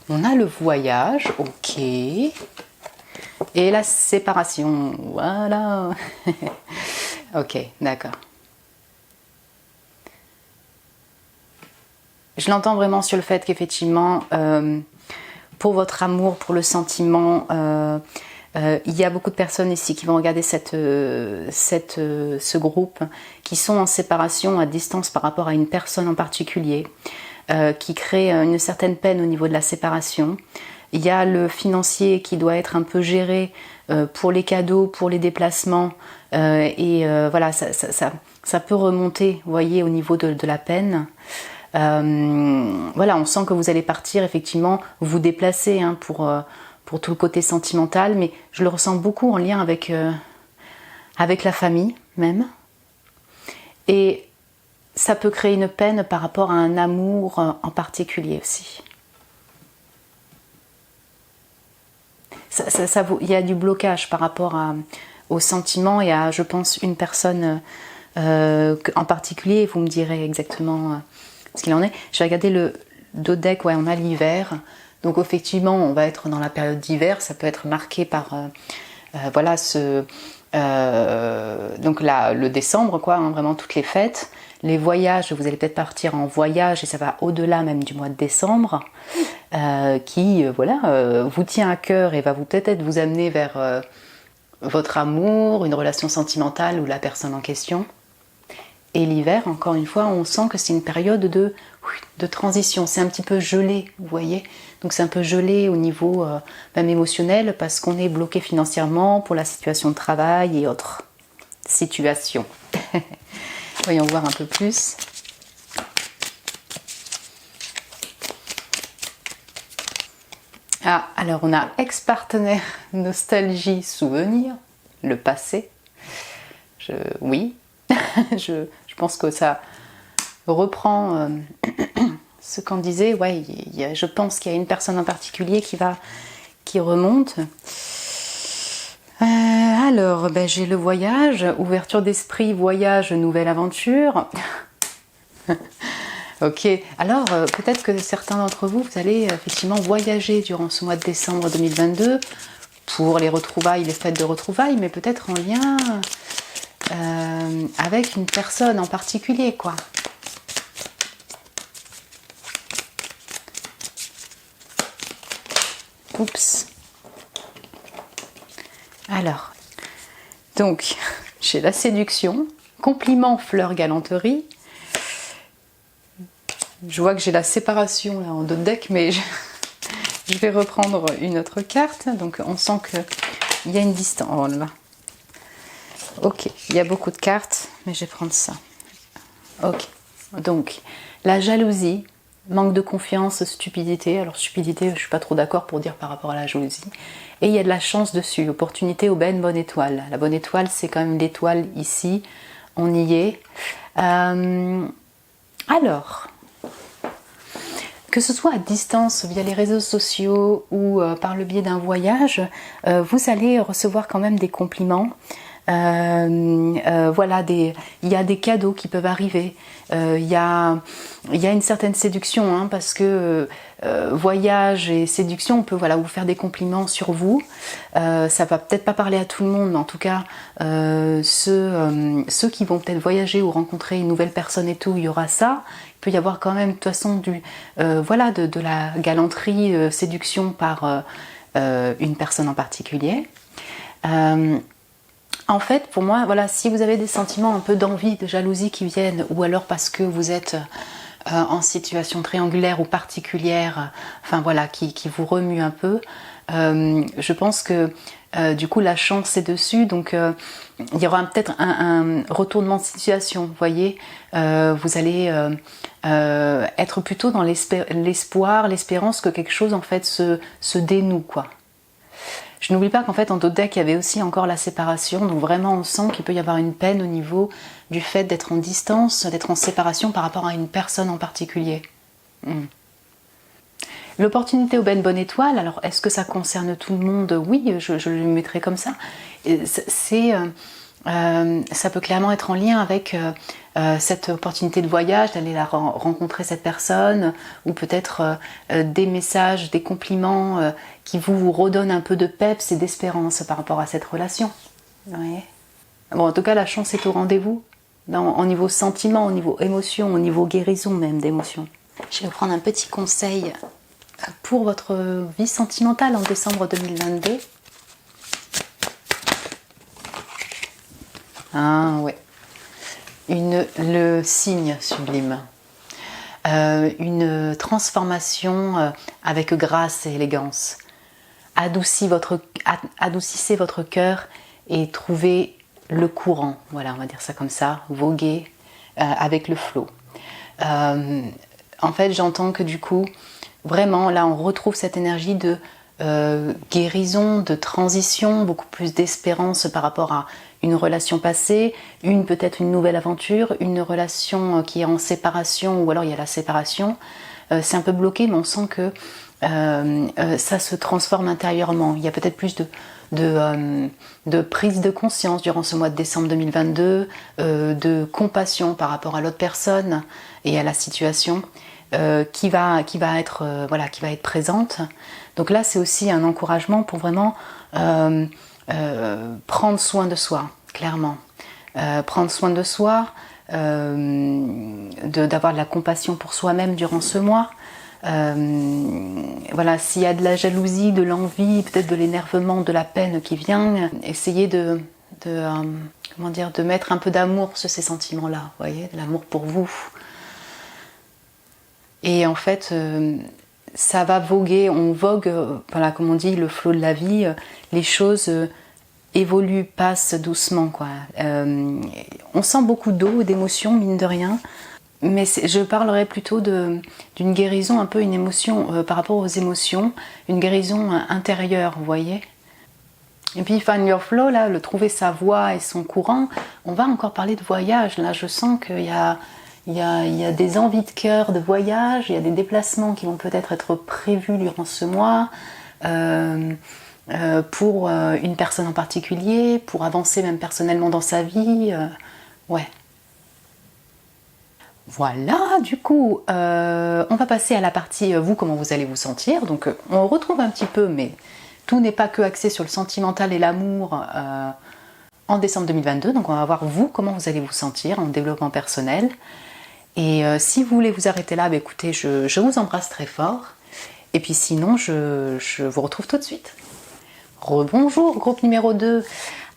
On a le voyage, ok. Et la séparation, voilà. Ok, d'accord. Je l'entends vraiment sur le fait qu'effectivement, pour votre amour, pour le sentiment, il y a beaucoup de personnes ici qui vont regarder ce groupe, qui sont en séparation à distance par rapport à une personne en particulier, qui crée une certaine peine au niveau de la séparation. Il y a le financier qui doit être un peu géré pour les cadeaux, pour les déplacements, voilà, ça peut remonter, vous voyez, au niveau de la peine. Voilà, on sent que vous allez partir, effectivement, vous déplacer hein, pour tout le côté sentimental, mais je le ressens beaucoup en lien avec la famille même. Et ça peut créer une peine par rapport à un amour en particulier aussi. Il y a du blocage par rapport aux sentiments et à, je pense, une personne en particulier. Vous me direz exactement ce qu'il en est. J'ai regardé le dodeck, ouais, on a l'hiver. Donc effectivement, on va être dans la période d'hiver. Ça peut être marqué par voilà donc là, le décembre, quoi, hein, vraiment toutes les fêtes. Les voyages, vous allez peut-être partir en voyage et ça va au-delà même du mois de décembre, qui voilà, vous tient à cœur et va peut-être vous amener vers votre amour, une relation sentimentale ou la personne en question. Et l'hiver, encore une fois, on sent que c'est une période de transition. C'est un petit peu gelé, vous voyez. Donc c'est un peu gelé au niveau même émotionnel parce qu'on est bloqué financièrement pour la situation de travail et autres situations. Voyons voir un peu plus. Ah, alors on a ex-partenaire, nostalgie, souvenir, le passé. Oui, je pense que ça reprend ce qu'on disait. Ouais, je pense qu'il y a une personne en particulier qui remonte. Alors, j'ai le voyage, ouverture d'esprit, voyage, nouvelle aventure. Ok, alors peut-être que certains d'entre vous, vous allez effectivement voyager durant ce mois de décembre 2022 pour les retrouvailles, les fêtes de retrouvailles, mais peut-être en lien avec une personne en particulier, quoi. Oups. Alors, donc, j'ai la séduction, compliment, fleur, galanterie. Je vois que j'ai la séparation là en dos de deck, mais je vais reprendre une autre carte. Donc, on sent qu'il y a une distance. Oh là là. Ok, il y a beaucoup de cartes, mais je vais prendre ça. Ok, donc, la jalousie, manque de confiance, stupidité. Alors, stupidité, je ne suis pas trop d'accord pour dire par rapport à la jalousie. Et il y a de la chance dessus, opportunité, aubaine, bonne étoile. La bonne étoile, c'est quand même l'étoile ici, on y est. Alors, que ce soit à distance, via les réseaux sociaux ou par le biais d'un voyage, vous allez recevoir quand même des compliments. Voilà, il y a des cadeaux qui peuvent arriver. Il y a une certaine séduction, hein, parce que voyage et séduction, on peut voilà, vous faire des compliments sur vous. Ça va peut-être pas parler à tout le monde, mais en tout cas, ceux qui vont peut-être voyager ou rencontrer une nouvelle personne et tout, il y aura ça. Il peut y avoir quand même de toute façon voilà, de la galanterie, séduction par une personne en particulier. En fait, pour moi, voilà, si vous avez des sentiments un peu d'envie, de jalousie qui viennent, ou alors parce que vous êtes en situation triangulaire ou particulière, enfin voilà, qui vous remue un peu, je pense que du coup la chance est dessus, donc il y aura peut-être un retournement de situation, vous voyez, vous allez être plutôt dans l'espoir, l'espérance que quelque chose en fait se dénoue, quoi. Je n'oublie pas qu'en fait en d'autres decks il y avait aussi encore la séparation, donc vraiment on sent qu'il peut y avoir une peine au niveau du fait d'être en distance, d'être en séparation par rapport à une personne en particulier. L'opportunité aubaine bonne étoile, alors est-ce que ça concerne tout le monde? Oui, je le mettrai comme ça. C'est Ça peut clairement être en lien avec cette opportunité de voyage, d'aller rencontrer cette personne, ou peut-être des messages, des compliments qui vous redonnent un peu de peps et d'espérance par rapport à cette relation. Ouais. Bon, en tout cas, la chance est au rendez-vous, au niveau sentiment, au niveau émotion, au niveau guérison même d'émotion. Je vais vous prendre un petit conseil pour votre vie sentimentale en décembre 2022. Ah ouais, le signe sublime, une transformation avec grâce et élégance. Adoucissez votre cœur et trouvez le courant, voilà, on va dire ça comme ça, voguez avec le flot. En fait, j'entends que du coup, vraiment, là, on retrouve cette énergie de guérison, de transition, beaucoup plus d'espérance par rapport à une relation passée, peut-être une nouvelle aventure, une relation qui est en séparation, ou alors il y a la séparation. C'est un peu bloqué, mais on sent que ça se transforme intérieurement. Il y a peut-être plus de prise de conscience durant ce mois de décembre 2022, de compassion par rapport à l'autre personne et à la situation qui va être présente. Donc là, c'est aussi un encouragement pour vraiment prendre soin de soi, clairement. Prendre soin de soi, d'avoir de la compassion pour soi-même durant ce mois. Voilà, s'il y a de la jalousie, de l'envie, peut-être de l'énervement, de la peine qui vient, essayez de mettre un peu d'amour sur ces sentiments-là, vous voyez, de l'amour pour vous. Et en fait, ça va voguer, on vogue, voilà, comme on dit, le flot de la vie, les choses évoluent, passent doucement, quoi. On sent beaucoup d'eau, d'émotions, mine de rien. Mais je parlerais plutôt d'une guérison, un peu une émotion par rapport aux émotions, une guérison intérieure, vous voyez. Et puis Find Your Flow, là, le trouver sa voie et son courant, on va encore parler de voyage. Là, je sens qu'il y a des envies de cœur de voyage, il y a des déplacements qui vont peut-être être prévus durant ce mois pour une personne en particulier, pour avancer même personnellement dans sa vie. Ouais. Voilà, du coup, on va passer à la partie vous, comment vous allez vous sentir. Donc, on retrouve un petit peu, mais tout n'est pas que axé sur le sentimental et l'amour en décembre 2022. Donc, on va voir vous, comment vous allez vous sentir en développement personnel. Et si vous voulez vous arrêter là, bah, écoutez, je vous embrasse très fort. Et puis sinon, je vous retrouve tout de suite. Rebonjour, groupe numéro 2.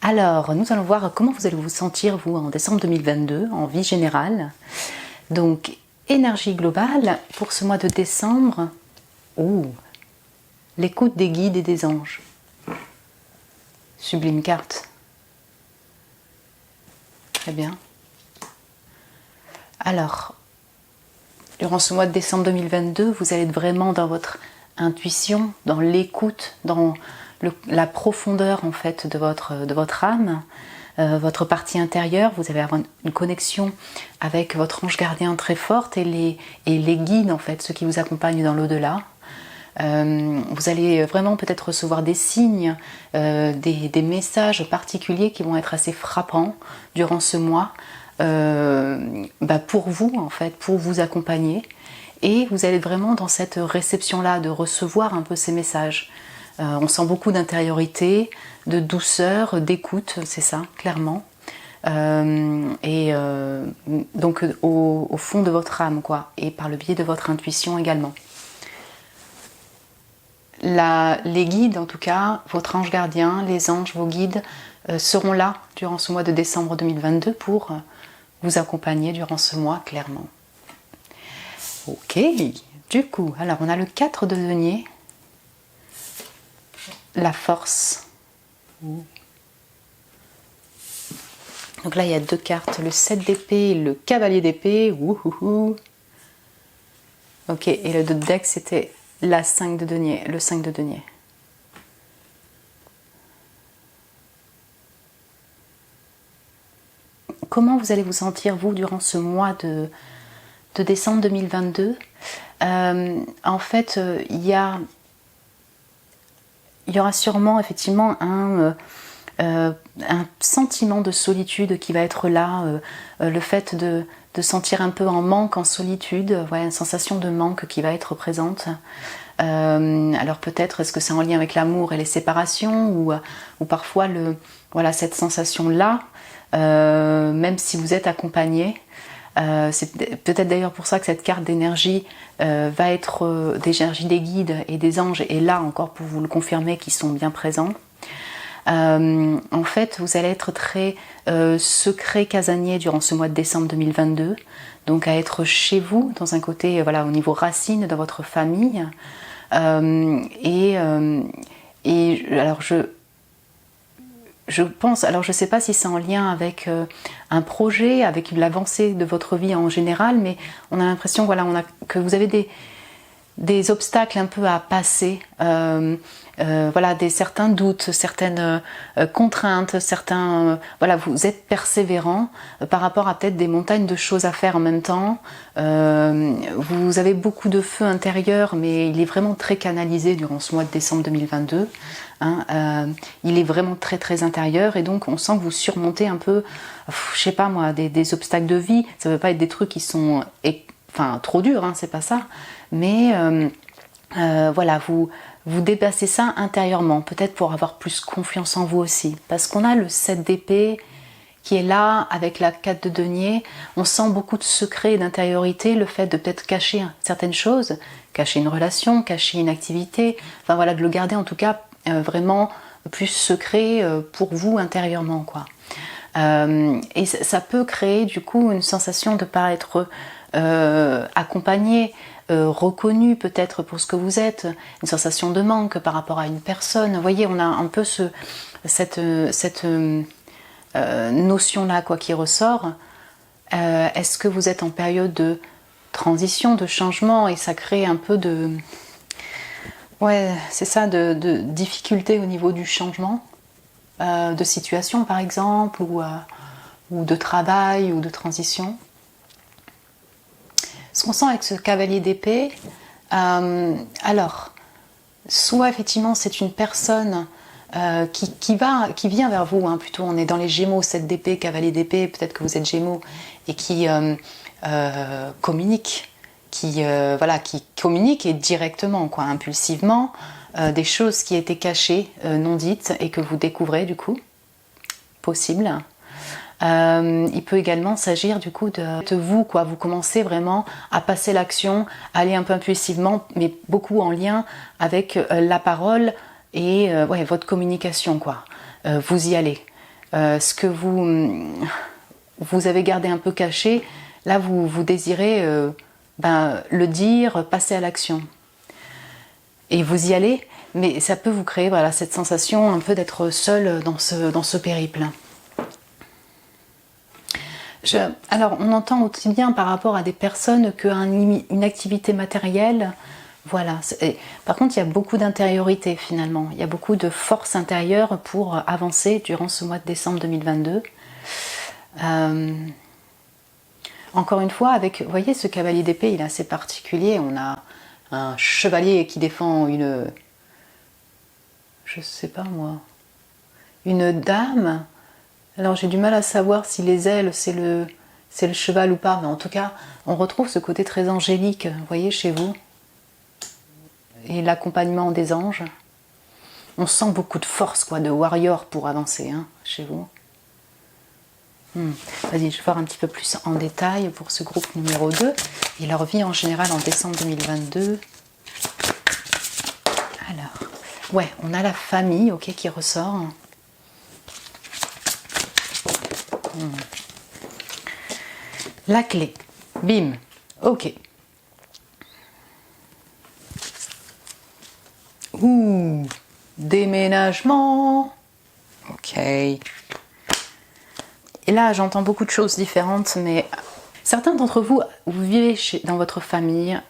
Alors, nous allons voir comment vous allez vous sentir, vous, en décembre 2022, en vie générale. Donc, énergie globale pour ce mois de décembre. Oh, l'écoute des guides et des anges. Sublime carte. Très bien. Alors, durant ce mois de décembre 2022, vous allez être vraiment dans votre intuition, dans l'écoute, dans la profondeur en fait de votre âme. Votre partie intérieure, vous allez avoir une connexion avec votre ange gardien très forte et les guides en fait, ceux qui vous accompagnent dans l'au-delà. Vous allez vraiment peut-être recevoir des signes, des messages particuliers qui vont être assez frappants durant ce mois pour vous en fait, pour vous accompagner. Et vous allez vraiment dans cette réception-là, de recevoir un peu ces messages. On sent beaucoup d'intériorité, de douceur, d'écoute, c'est ça, clairement. Donc au fond de votre âme, quoi, et par le biais de votre intuition également. Les guides, en tout cas, votre ange gardien, les anges, vos guides, seront là durant ce mois de décembre 2022 pour vous accompagner durant ce mois, clairement. Ok, du coup, alors on a le 4 de denier. La force. Donc là, il y a deux cartes, le 7 d'épée et le cavalier d'épée. Ok, et le deck, c'était la 5 de denier, le 5 de denier. Comment vous allez vous sentir, vous, durant ce mois de décembre 2022 ? En fait, il y aura sûrement effectivement un sentiment de solitude qui va être là, le fait de sentir un peu en manque, en solitude, ouais, une sensation de manque qui va être présente. Alors peut-être est-ce que c'est en lien avec l'amour et les séparations ou parfois voilà, cette sensation-là, même si vous êtes accompagné. C'est peut-être d'ailleurs pour ça que cette carte d'énergie va être d'énergie des guides et des anges, et là encore pour vous le confirmer qu'ils sont bien présents. En fait, vous allez être très secret casanier durant ce mois de décembre 2022, donc à être chez vous, dans un côté, voilà, au niveau racine, dans votre famille. Et alors je pense, alors je ne sais pas si c'est en lien avec un projet, avec l'avancée de votre vie en général, mais on a l'impression, voilà, que vous avez des obstacles un peu à passer, voilà, certains doutes, certaines contraintes, voilà, vous êtes persévérant par rapport à peut-être des montagnes de choses à faire en même temps. Vous avez beaucoup de feu intérieur, mais il est vraiment très canalisé durant ce mois de décembre 2022. Il est vraiment très très intérieur, et donc on sent que vous surmontez un peu, je sais pas moi, des obstacles de vie. Ça ne veut pas être des trucs qui sont trop durs, hein, c'est pas ça, mais voilà, vous dépassez ça intérieurement, peut-être pour avoir plus confiance en vous aussi, parce qu'on a le 7 d'épée qui est là avec la 4 de denier. On sent beaucoup de secrets et d'intériorité, le fait de peut-être cacher certaines choses, cacher une relation, cacher une activité, enfin voilà, de le garder en tout cas vraiment plus secret pour vous intérieurement, quoi. Et ça peut créer du coup une sensation de ne pas être accompagné, reconnu peut-être pour ce que vous êtes, une sensation de manque par rapport à une personne. Vous voyez, on a un peu cette notion-là, quoi, qui ressort. Est-ce que vous êtes en période de transition, de changement, et ça crée un peu de... Ouais, c'est ça, de difficulté au niveau du changement, de situation par exemple, ou de travail, ou de transition. Ce qu'on sent avec ce cavalier d'épée, alors, soit effectivement c'est une personne qui vient vers vous, hein, plutôt on est dans les Gémeaux, 7 d'épée, cavalier d'épée, peut-être que vous êtes Gémeaux, et qui communique, qui communique, et directement, quoi, impulsivement, des choses qui étaient cachées, non dites, et que vous découvrez du coup, possible. Il peut également s'agir du coup de vous, quoi. Vous commencez vraiment à passer l'action, à aller un peu impulsivement, mais beaucoup en lien avec la parole et votre communication, quoi. Vous y allez. Ce que vous avez gardé un peu caché, là vous désirez le dire, passer à l'action. Et vous y allez, mais ça peut vous créer, voilà, cette sensation un peu d'être seul dans ce périple. Alors, on entend aussi bien par rapport à des personnes qu'une activité matérielle. Voilà. Par contre, il y a beaucoup d'intériorité finalement. Il y a beaucoup de force intérieure pour avancer durant ce mois de décembre 2022. Encore une fois, avec, vous voyez, ce cavalier d'épée, il est assez particulier. On a un chevalier qui défend je sais pas moi, une dame. Alors j'ai du mal à savoir si les ailes c'est le cheval ou pas, mais en tout cas on retrouve ce côté très angélique, vous voyez, chez vous, et l'accompagnement des anges. On sent beaucoup de force, quoi, de warrior pour avancer, hein, chez vous. Vas-y, je vais voir un petit peu plus en détail pour ce groupe numéro 2 et leur vie en général en décembre 2022. Alors, ouais, on a la famille, ok, qui ressort. La clé, bim, ok. Ouh, déménagement, ok. Et là, j'entends beaucoup de choses différentes, mais certains d'entre vous, vous vivez dans votre famille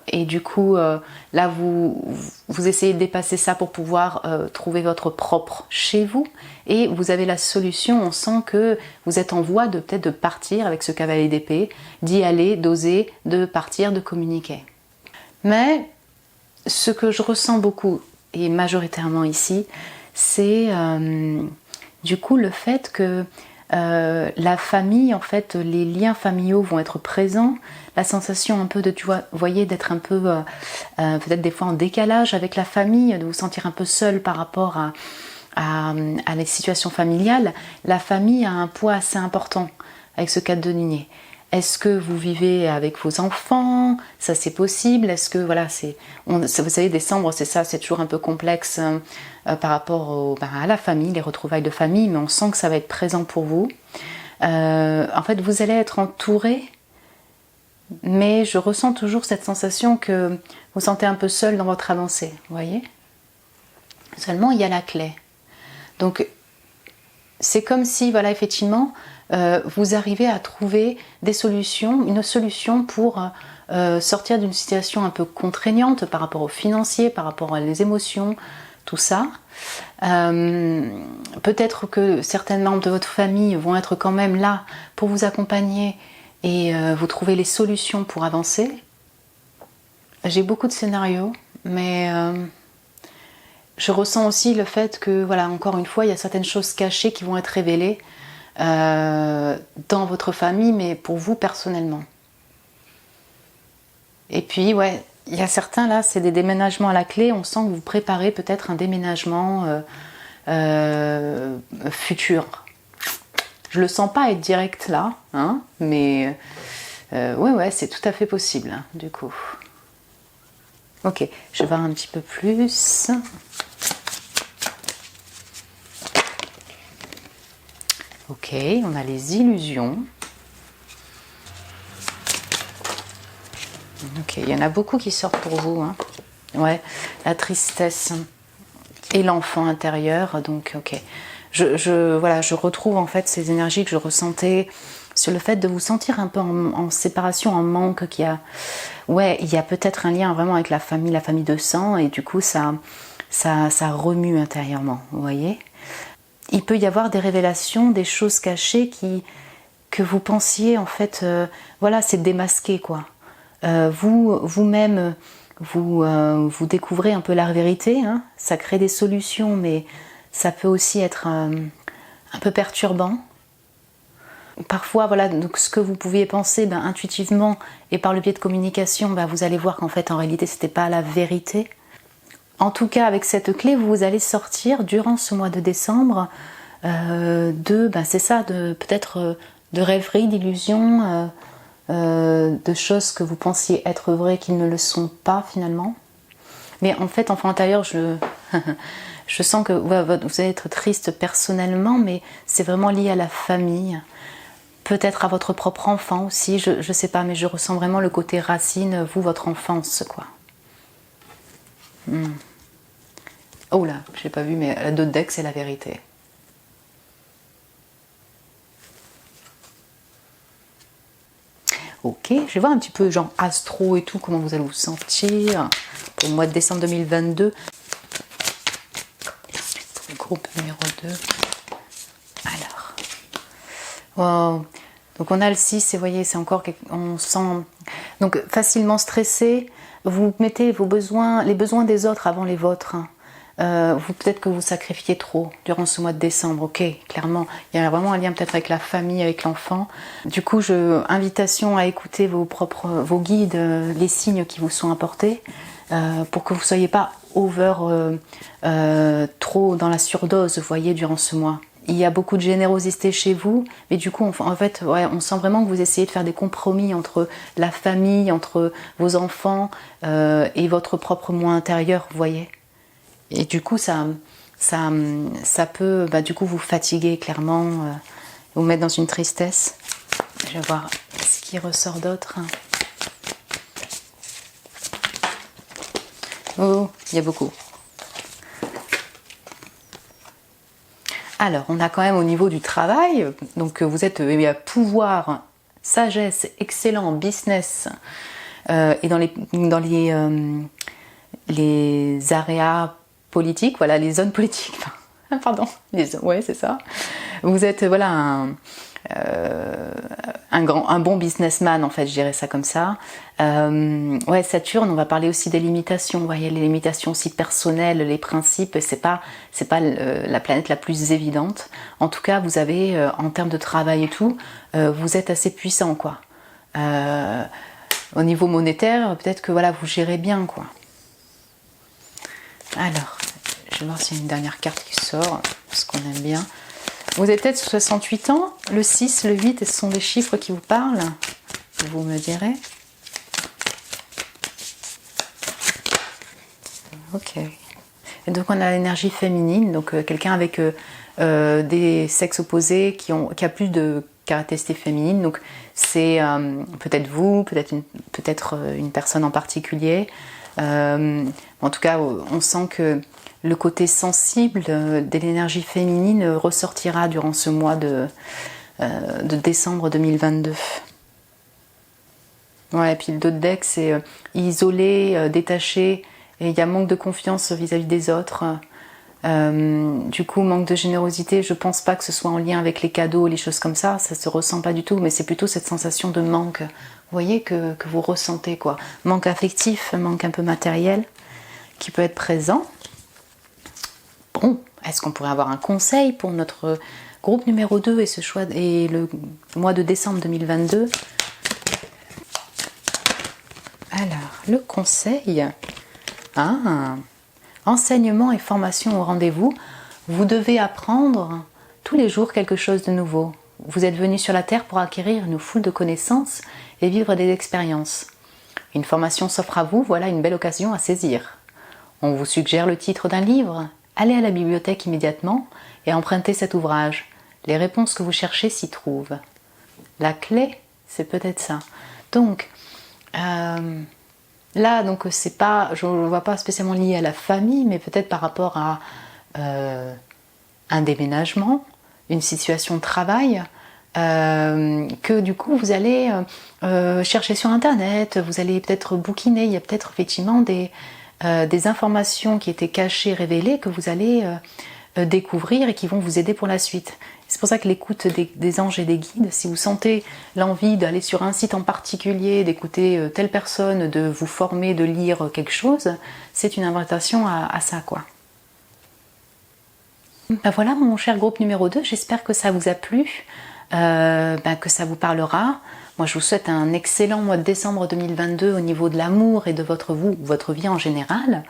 et du coup, là, vous essayez de dépasser ça pour pouvoir trouver votre propre chez vous, et vous avez la solution. On sent que vous êtes en voie de peut-être de partir avec ce cavalier d'épée, d'y aller, d'oser, de partir, de communiquer. Mais ce que je ressens beaucoup, et majoritairement ici, c'est du coup le fait que la famille, en fait, les liens familiaux vont être présents, la sensation un peu de, tu vois, voyez, d'être un peu peut-être des fois en décalage avec la famille, de vous sentir un peu seul par rapport à les situations familiales. La famille a un poids assez important avec ce cadre de lignée. Est-ce que vous vivez avec vos enfants? Ça, c'est possible. Est-ce que, voilà, vous savez, décembre, c'est ça, c'est toujours un peu complexe par rapport à la famille, les retrouvailles de famille, mais on sent que ça va être présent pour vous. En fait, vous allez être entouré, mais je ressens toujours cette sensation que vous vous sentez un peu seul dans votre avancée, vous voyez? Seulement, il y a la clé. Donc, c'est comme si, voilà, effectivement, vous arrivez à trouver des solutions, une solution pour sortir d'une situation un peu contraignante par rapport aux financiers, par rapport aux émotions, tout ça. Peut-être que certains membres de votre famille vont être quand même là pour vous accompagner et vous trouver les solutions pour avancer. J'ai beaucoup de scénarios, mais je ressens aussi le fait que, voilà, encore une fois, il y a certaines choses cachées qui vont être révélées dans votre famille, mais pour vous personnellement. Et puis, ouais, il y a certains là, c'est des déménagements à la clé. On sent que vous préparez peut-être un déménagement futur. Je le sens pas être direct là, hein, mais ouais, c'est tout à fait possible, hein, du coup. Ok, je vais voir un petit peu plus. Ok, on a les illusions. Ok, il y en a beaucoup qui sortent pour vous. Hein. Ouais, la tristesse et l'enfant intérieur. Donc, ok. Voilà, je retrouve en fait ces énergies que je ressentais sur le fait de vous sentir un peu en séparation, en manque. Ouais, il y a peut-être un lien vraiment avec la famille de sang, et du coup, ça remue intérieurement. Vous voyez ? Il peut y avoir des révélations, des choses cachées que vous pensiez en fait, voilà, c'est démasqué quoi. Vous-même, vous découvrez un peu la vérité, hein, ça crée des solutions, mais ça peut aussi être un peu perturbant. Parfois, voilà, donc ce que vous pouviez penser intuitivement et par le biais de communication, vous allez voir qu'en fait, en réalité, c'était pas la vérité. En tout cas, avec cette clé, vous allez sortir durant ce mois de décembre c'est ça, peut-être de rêveries, d'illusions, de choses que vous pensiez être vraies qui ne le sont pas finalement. Mais en fait, enfant intérieur, je sens que vous allez être triste personnellement, mais c'est vraiment lié à la famille. Peut-être à votre propre enfant aussi, je sais pas, mais je ressens vraiment le côté racine, vous, votre enfance, quoi. Oh là, j'ai pas vu, mais la 2 de deck, c'est la vérité. Ok, je vais voir un petit peu genre astro et tout, comment vous allez vous sentir pour le mois de décembre 2022. Pour le groupe numéro 2. Alors. Wow. Donc on a le 6 et vous voyez, c'est encore, on sent donc facilement stressé. Vous mettez les besoins des autres avant les vôtres. Peut-être que vous sacrifiez trop durant ce mois de décembre, ok, clairement. Il y a vraiment un lien peut-être avec la famille, avec l'enfant. Du coup, invitation à écouter vos guides, les signes qui vous sont apportés, pour que vous ne soyez pas trop dans la surdose, vous voyez, durant ce mois. Il y a beaucoup de générosité chez vous, mais du coup, en fait, ouais, on sent vraiment que vous essayez de faire des compromis entre la famille, entre vos enfants et votre propre moi intérieur, vous voyez. Et du coup, ça peut du coup vous fatiguer clairement, vous mettre dans une tristesse. Je vais voir ce qui ressort d'autre. Oh, il y a beaucoup. Alors, on a quand même au niveau du travail, donc vous êtes pouvoir, sagesse, excellent, business, et dans les aréas politiques, voilà, les zones politiques, pardon, ouais, c'est ça. Vous êtes, voilà, un bon businessman, en fait, je dirais ça comme ça. Ouais, Saturne, on va parler aussi des limitations. Vous voyez, les limitations aussi personnelles, les principes, c'est pas la planète la plus évidente. En tout cas, vous avez, en termes de travail et tout, vous êtes assez puissant, quoi. Au niveau monétaire, peut-être que voilà, vous gérez bien, quoi. Alors, je vais voir s'il y a une dernière carte qui sort, parce qu'on aime bien. Vous avez peut-être 68 ans, le 6, le 8, ce sont des chiffres qui vous parlent, vous me direz. Ok. Et donc on a l'énergie féminine, donc quelqu'un avec des sexes opposés qui a plus de caractéristiques féminines. Donc c'est peut-être vous, peut-être une personne en particulier. En tout cas, on sent que le côté sensible de l'énergie féminine ressortira durant ce mois de décembre 2022. Ouais, et puis le dos de deck, c'est isolé, détaché, et il y a manque de confiance vis-à-vis des autres. Du coup, manque de générosité, je pense pas que ce soit en lien avec les cadeaux, les choses comme ça se ressent pas du tout, mais c'est plutôt cette sensation de manque, vous voyez, que vous ressentez, quoi. Manque affectif, manque un peu matériel, qui peut être présent. Bon, est-ce qu'on pourrait avoir un conseil pour notre groupe numéro 2 et ce choix et le mois de décembre 2022? Alors, le conseil, enseignement et formation au rendez-vous. Vous devez apprendre tous les jours quelque chose de nouveau. Vous êtes venu sur la Terre pour acquérir une foule de connaissances et vivre des expériences. Une formation s'offre à vous, voilà une belle occasion à saisir. On vous suggère le titre d'un livre. Allez à la bibliothèque immédiatement et empruntez cet ouvrage. Les réponses que vous cherchez s'y trouvent. La clé, c'est peut-être ça. Donc, là, donc c'est pas, je ne vois pas spécialement lié à la famille, mais peut-être par rapport à un déménagement, une situation de travail, que du coup vous allez chercher sur internet, vous allez peut-être bouquiner, il y a peut-être effectivement des informations qui étaient cachées, révélées, que vous allez découvrir et qui vont vous aider pour la suite. C'est pour ça que l'écoute des anges et des guides, si vous sentez l'envie d'aller sur un site en particulier, d'écouter telle personne, de vous former, de lire quelque chose, c'est une invitation à ça, quoi. Ben voilà mon cher groupe numéro 2, j'espère que ça vous a plu, que ça vous parlera. Moi je vous souhaite un excellent mois de décembre 2022 au niveau de l'amour et de votre vie en général.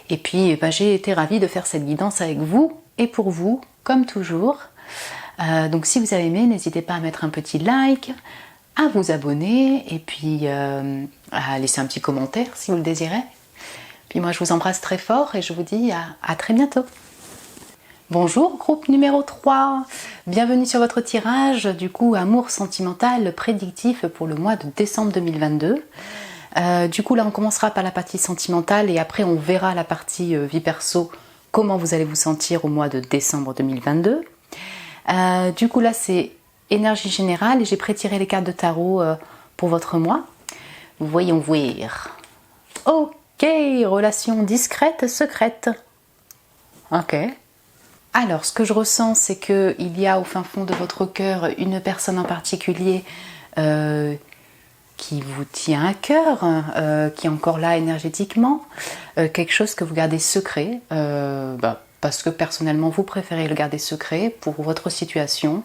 Et puis j'ai été ravie de faire cette guidance avec vous et pour vous, comme toujours. Donc si vous avez aimé, n'hésitez pas à mettre un petit like, à vous abonner et puis à laisser un petit commentaire si vous le désirez. Puis moi je vous embrasse très fort et je vous dis à très bientôt. Bonjour groupe numéro 3, bienvenue sur votre tirage du coup amour sentimental prédictif pour le mois de décembre 2022. Du coup là on commencera par la partie sentimentale et après on verra la partie vie perso, comment vous allez vous sentir au mois de décembre 2022. Du coup là c'est énergie générale et j'ai pré-tiré les cartes de tarot pour votre mois. Voyons voir. Ok, relation discrète, secrète. Ok. Alors, ce que je ressens, c'est qu'il y a au fin fond de votre cœur une personne en particulier qui vous tient à cœur, qui est encore là énergétiquement, quelque chose que vous gardez secret, parce que personnellement vous préférez le garder secret pour votre situation.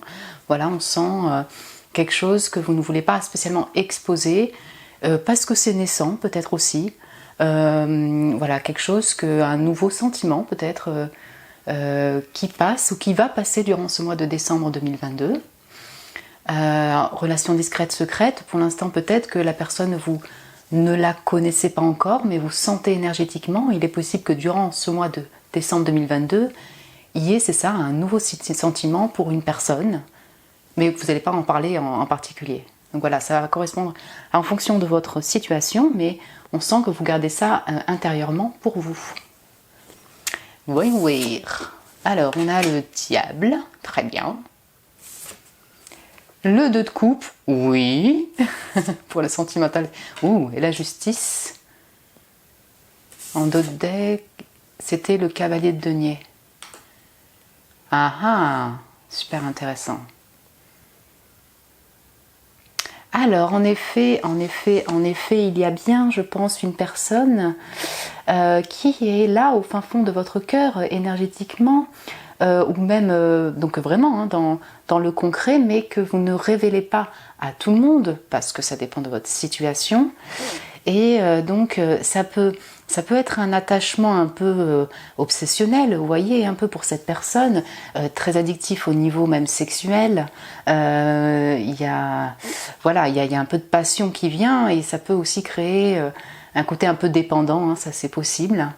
Voilà, on sent quelque chose que vous ne voulez pas spécialement exposer, parce que c'est naissant peut-être aussi. Voilà, quelque chose, un nouveau sentiment peut-être qui passe ou qui va passer durant ce mois de décembre 2022. Relation discrète, secrète, pour l'instant peut-être que la personne, vous ne la connaissez pas encore, mais vous sentez énergétiquement, il est possible que durant ce mois de décembre 2022, il y ait, c'est ça, un nouveau sentiment pour une personne, mais vous n'allez pas en parler en particulier. Donc voilà, ça va correspondre en fonction de votre situation, mais on sent que vous gardez ça intérieurement pour vous. Oui. Alors, on a le diable, très bien. Le 2 de coupe, oui. Pour le sentimental. Ouh, et la justice. En dos de deck, c'était le cavalier de denier. Ah, super intéressant. Alors, en effet, il y a bien, je pense, une personne qui est là au fin fond de votre cœur énergétiquement, ou même donc vraiment hein, dans le concret, mais que vous ne révélez pas à tout le monde parce que ça dépend de votre situation. Et donc ça peut être un attachement un peu obsessionnel, vous voyez, un peu pour cette personne, très addictif au niveau même sexuel. Il y a un peu de passion qui vient et ça peut aussi créer un côté un peu dépendant, hein, ça c'est possible.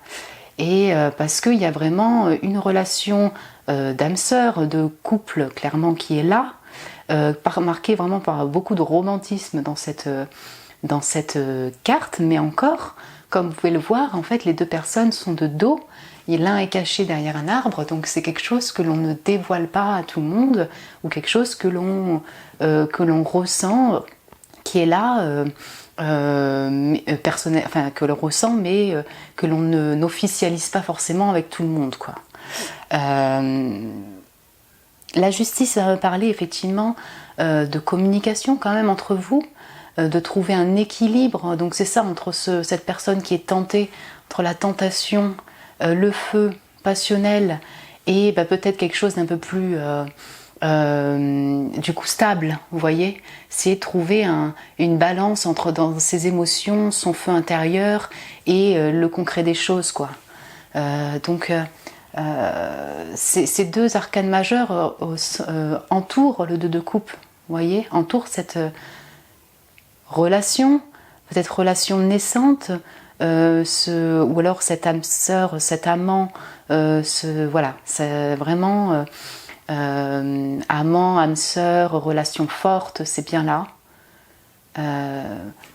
Et parce qu'il y a vraiment une relation d'âme sœur, de couple clairement qui est là, marquée vraiment par beaucoup de romantisme dans cette carte, mais encore, comme vous pouvez le voir, en fait les deux personnes sont de dos, et l'un est caché derrière un arbre, donc c'est quelque chose que l'on ne dévoile pas à tout le monde, ou quelque chose que l'on ressent, qui est là, personnel, enfin que l'on ressent, mais que l'on n'officialise pas forcément avec tout le monde, quoi. La justice va me parler effectivement de communication quand même entre vous, de trouver un équilibre, donc c'est ça entre cette personne qui est tentée, entre la tentation, le feu passionnel et peut-être quelque chose d'un peu plus du coup stable, vous voyez, c'est trouver une balance entre dans ses émotions, son feu intérieur et le concret des choses, quoi. Ces deux arcanes majeures entourent le 2 de coupe, vous voyez, entourent cette relation, peut-être relation naissante, ou alors cette âme sœur, cet amant, voilà, c'est vraiment amant, âme sœur, relation forte, c'est bien là.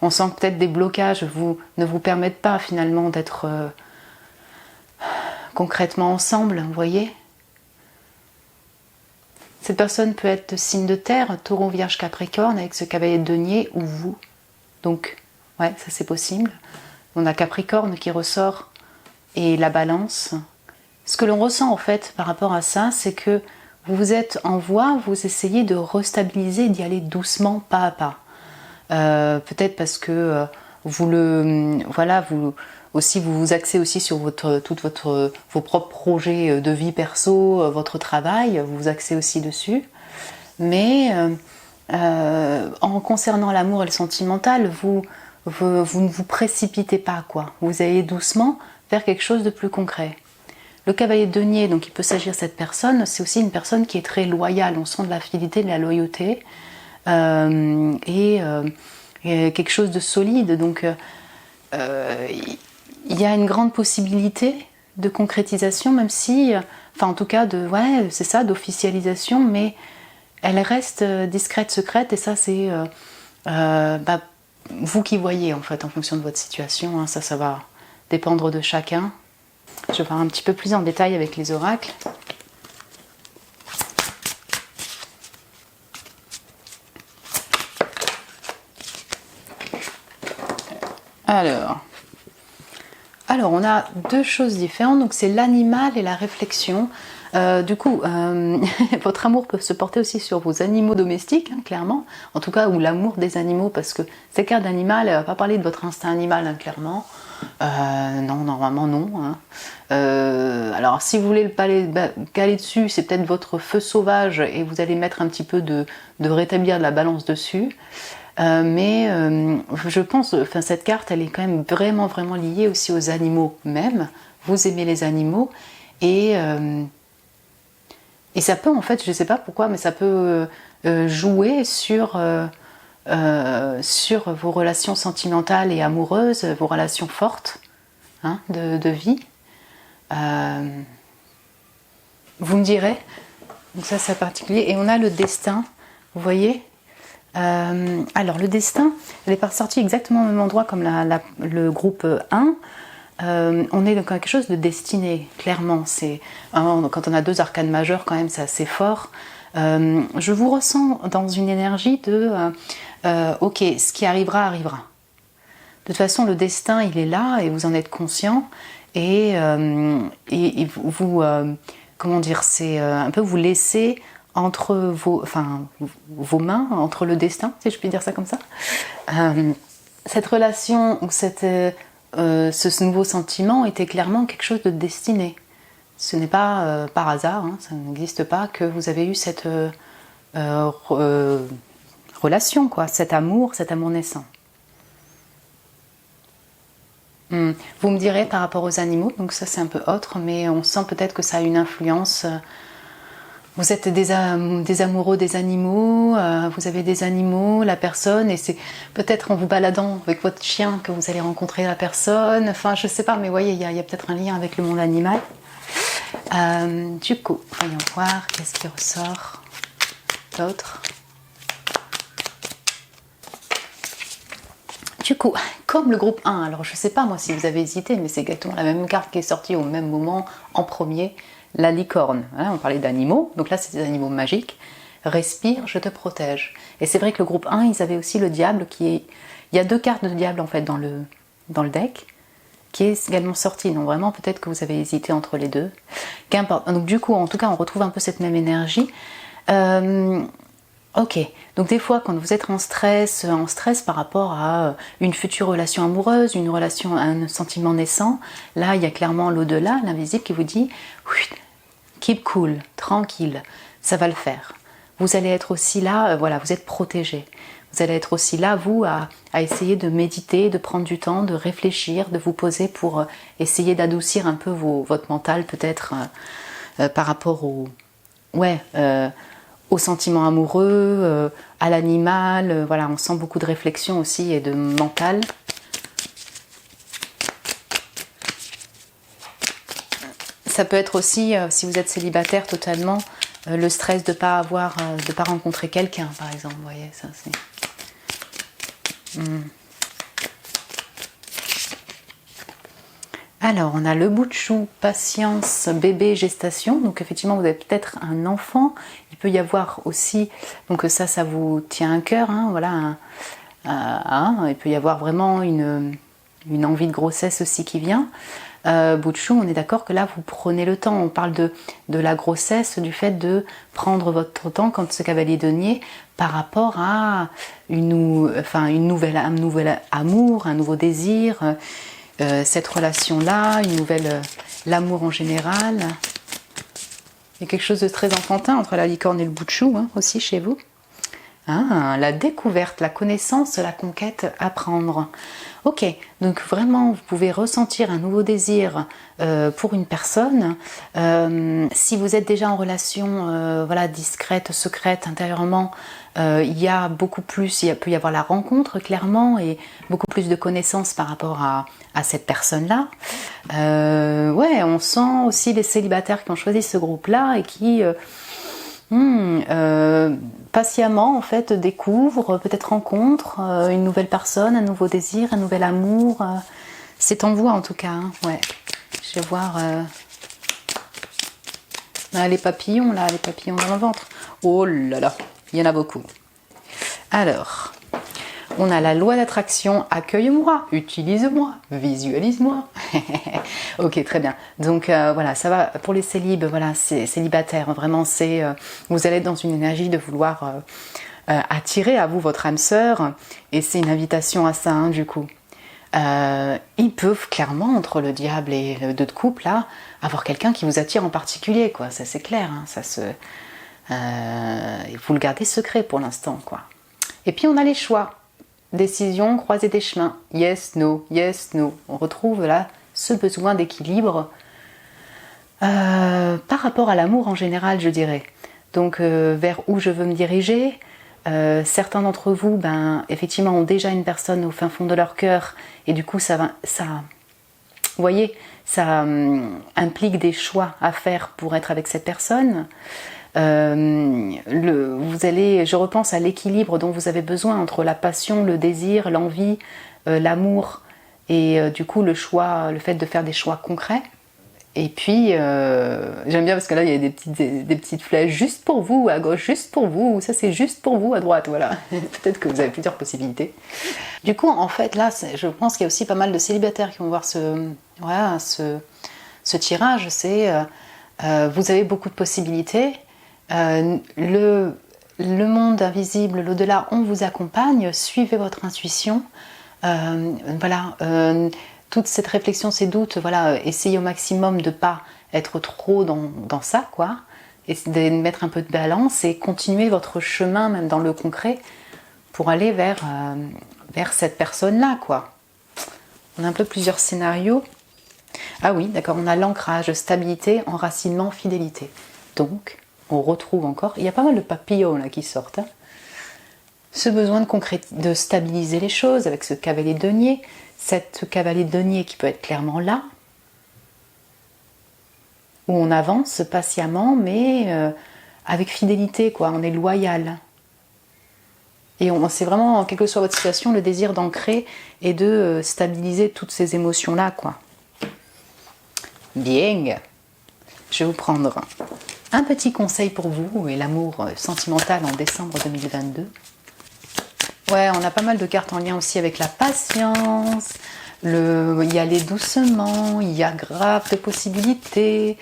On sent que peut-être des blocages ne vous permettent pas finalement d'être concrètement ensemble, vous voyez. Cette personne peut être signe de terre, taureau, vierge, capricorne, avec ce cavalier de denier, ou vous. Donc, ouais, ça c'est possible. On a Capricorne qui ressort, et la balance. Ce que l'on ressent en fait par rapport à ça, c'est que vous êtes en voie, vous essayez de restabiliser, d'y aller doucement, pas à pas. Peut-être parce que vous vous axez aussi sur vos propres projets de vie perso, votre travail, vous vous axez aussi dessus. Mais en concernant l'amour et le sentimental, vous ne vous précipitez pas, quoi. Vous allez doucement vers quelque chose de plus concret. Le cavalier de denier, donc il peut s'agir de cette personne, c'est aussi une personne qui est très loyale, on sent de la fidélité, de la loyauté, et quelque chose de solide. Donc il y a une grande possibilité de concrétisation, même si, enfin en tout cas d'officialisation, mais elle reste discrète, secrète, et ça c'est vous qui voyez en fait en fonction de votre situation, hein, ça va dépendre de chacun. Je vais voir un petit peu plus en détail avec les oracles. Alors, on a deux choses différentes, donc c'est l'animal et la réflexion. Votre amour peut se porter aussi sur vos animaux domestiques, hein, clairement, en tout cas, ou l'amour des animaux, parce que cette carte d'animal, elle ne va pas parler de votre instinct animal, hein, clairement. Non, normalement non. Hein. Alors, si vous voulez le caler dessus, c'est peut-être votre feu sauvage, et vous allez mettre un petit peu de rétablir de la balance dessus. Je pense, cette carte, elle est quand même vraiment, vraiment liée aussi aux animaux même. Vous aimez les animaux, et ça peut, en fait, je ne sais pas pourquoi, mais ça peut jouer sur vos relations sentimentales et amoureuses, vos relations fortes, hein, de vie. Vous me direz. Donc ça, c'est particulier. Et on a le destin, vous voyez. Alors le destin, elle est ressortie exactement au même endroit comme le groupe 1. On est dans quelque chose de destiné, clairement. Quand on a deux arcanes majeures, quand même, c'est assez fort. Je vous ressens dans une énergie de ok, ce qui arrivera, arrivera. De toute façon, le destin, il est là et vous en êtes conscient. Et vous comment dire, c'est un peu vous laisser entre vos mains, entre le destin, si je puis dire ça comme ça. Cette relation ou ce nouveau sentiment était clairement quelque chose de destiné. Ce n'est pas par hasard, hein, ça n'existe pas que vous avez eu cette relation, quoi, cet amour naissant. Vous me direz par rapport aux animaux, donc ça c'est un peu autre, mais on sent peut-être que ça a une influence. Vous êtes des amoureux des animaux, vous avez des animaux, la personne, et c'est peut-être en vous baladant avec votre chien que vous allez rencontrer la personne. Enfin, je sais pas, mais vous voyez, il y a peut-être un lien avec le monde animal. Du coup, voyons voir qu'est-ce qui ressort d'autre. Du coup, comme le groupe 1, alors je sais pas moi si vous avez hésité, mais c'est exactement la même carte qui est sortie au même moment en premier, la licorne. Hein, on parlait d'animaux, donc là c'est des animaux magiques. Respire, je te protège. Et c'est vrai que le groupe 1, ils avaient aussi le diable qui est... Il y a 2 cartes de diable en fait dans le deck, qui est également sorti. Donc vraiment, peut-être que vous avez hésité entre les deux. Qu'importe. Donc du coup, en tout cas, on retrouve un peu cette même énergie. Ok, donc des fois quand vous êtes en stress par rapport à une future relation amoureuse, une relation, un sentiment naissant, là il y a clairement l'au-delà, l'invisible qui vous dit keep cool, tranquille, ça va le faire. Vous allez être aussi là, voilà, vous êtes protégé. Vous allez être aussi là, vous, à essayer de méditer, de prendre du temps, de réfléchir, de vous poser pour essayer d'adoucir un peu votre mental peut-être par rapport aux sentiments amoureux, à l'animal, voilà, on sent beaucoup de réflexion aussi et de mental. Ça peut être aussi, si vous êtes célibataire totalement, le stress de pas rencontrer quelqu'un, par exemple, vous voyez, ça c'est... Alors, on a le bout de chou, patience, bébé, gestation. Donc, effectivement, vous avez peut-être un enfant. Il peut y avoir aussi, donc ça vous tient à cœur, hein, voilà. Il peut y avoir vraiment une envie de grossesse aussi qui vient. Bout de chou, on est d'accord que là, vous prenez le temps. On parle de la grossesse, du fait de prendre votre temps quand ce cavalier denier par rapport à un nouvel amour, un nouveau désir. Cette relation-là, l'amour en général. Il y a quelque chose de très enfantin entre la licorne et le bout de chou, hein, aussi chez vous. La découverte, la connaissance, la conquête, apprendre. Ok, donc vraiment, vous pouvez ressentir un nouveau désir pour une personne. Si vous êtes déjà en relation discrète, secrète, intérieurement, il y a beaucoup plus, il peut y avoir la rencontre clairement et beaucoup plus de connaissances par rapport à cette personne-là. On sent aussi les célibataires qui ont choisi ce groupe-là et qui... patiemment en fait découvre, peut-être rencontre une nouvelle personne, un nouveau désir, un nouvel amour. C'est en voie en tout cas. Hein. Ouais. Je vais voir les papillons là, les papillons dans le ventre. Oh là là, il y en a beaucoup. Alors, on a la loi d'attraction, accueille-moi, utilise-moi, visualise-moi. Ok, très bien. Donc voilà, ça va pour les célibes, voilà, c'est célibataire. Vraiment, vous allez être dans une énergie de vouloir attirer à vous votre âme sœur, et c'est une invitation à ça, hein, du coup. Ils peuvent clairement, entre le diable et le 2 de couple, là, avoir quelqu'un qui vous attire en particulier, quoi. Ça, c'est clair. Hein, vous le gardez secret pour l'instant, quoi. Et puis, on a les choix. Décision, croisée des chemins. Yes, no, yes, no. On retrouve là ce besoin d'équilibre par rapport à l'amour en général, je dirais. Donc, vers où je veux me diriger. Certains d'entre vous, effectivement, ont déjà une personne au fin fond de leur cœur, et du coup, vous voyez, ça implique des choix à faire pour être avec cette personne. Je repense à l'équilibre dont vous avez besoin entre la passion, le désir, l'envie, l'amour, et du coup, le fait de faire des choix concrets. Et puis, j'aime bien parce que là, il y a des petites flèches juste pour vous, à gauche, juste pour vous, ça c'est juste pour vous, à droite, voilà. Peut-être que vous avez plusieurs possibilités. Du coup, en fait, là, je pense qu'il y a aussi pas mal de célibataires qui vont voir ce tirage. Vous avez beaucoup de possibilités. le monde invisible, l'au-delà, on vous accompagne, suivez votre intuition. Voilà, toute cette réflexion, ces doutes, voilà, essayez au maximum de ne pas être trop dans ça, quoi. Et de mettre un peu de balance et continuer votre chemin, même dans le concret, pour aller vers cette personne-là, quoi. On a un peu plusieurs scénarios. Ah oui, d'accord, on a l'ancrage, stabilité, enracinement, fidélité. Donc, on retrouve encore, il y a pas mal de papillons là qui sortent, hein. Ce besoin de stabiliser les choses avec ce cavalier de denier, cette cavalier de denier qui peut être clairement là, où on avance patiemment, mais avec fidélité, quoi, on est loyal. Et c'est vraiment, quelle que soit votre situation, le désir d'ancrer et de stabiliser toutes ces émotions-là, quoi. Bien, je vais vous prendre un petit conseil pour vous et l'amour sentimental en décembre 2022. Ouais, on a pas mal de cartes en lien aussi avec la patience, y aller doucement, il y a grave de possibilités,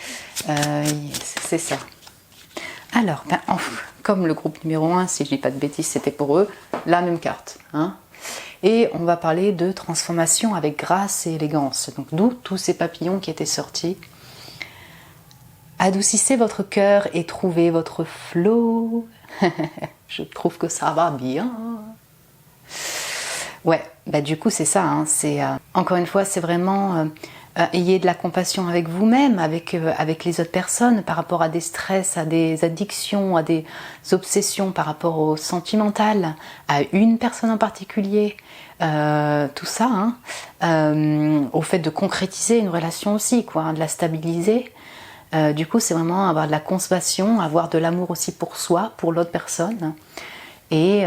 c'est ça. Alors, comme le groupe numéro 1, si je dis pas de bêtises, c'était pour eux, la même carte, hein. Et on va parler de transformation avec grâce et élégance. Donc d'où tous ces papillons qui étaient sortis. Adoucissez votre cœur et trouvez votre flow. Je trouve que ça va bien. Ouais, bah du coup c'est ça, hein, encore une fois c'est vraiment ayez de la compassion avec vous-même, avec les autres personnes par rapport à des stress, à des addictions, à des obsessions par rapport au sentimental, à une personne en particulier, tout ça, hein, au fait de concrétiser une relation aussi, quoi, hein, de la stabiliser. Du coup c'est vraiment avoir de la compassion, avoir de l'amour aussi pour soi, pour l'autre personne. Et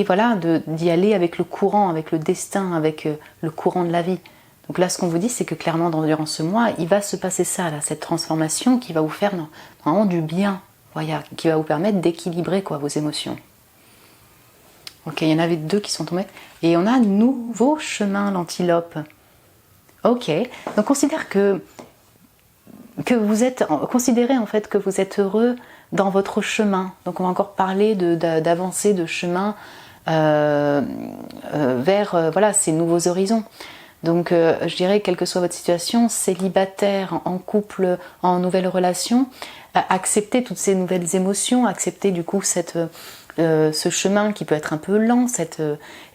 voilà, d'y aller avec le courant, avec le destin, avec le courant de la vie. Donc là, ce qu'on vous dit, c'est que clairement, durant ce mois, il va se passer ça, là, cette transformation qui va vous faire vraiment du bien, voilà, qui va vous permettre d'équilibrer, quoi, vos émotions. Ok, il y en avait 2 qui sont tombés. Et on a un nouveau chemin, l'antilope. Ok, donc considérez en fait que vous êtes heureux dans votre chemin. Donc on va encore parler d'avancer de chemin vers voilà, ces nouveaux horizons. Donc je dirais, quelle que soit votre situation, célibataire, en couple, en nouvelle relation, acceptez toutes ces nouvelles émotions, acceptez du coup ce chemin qui peut être un peu lent,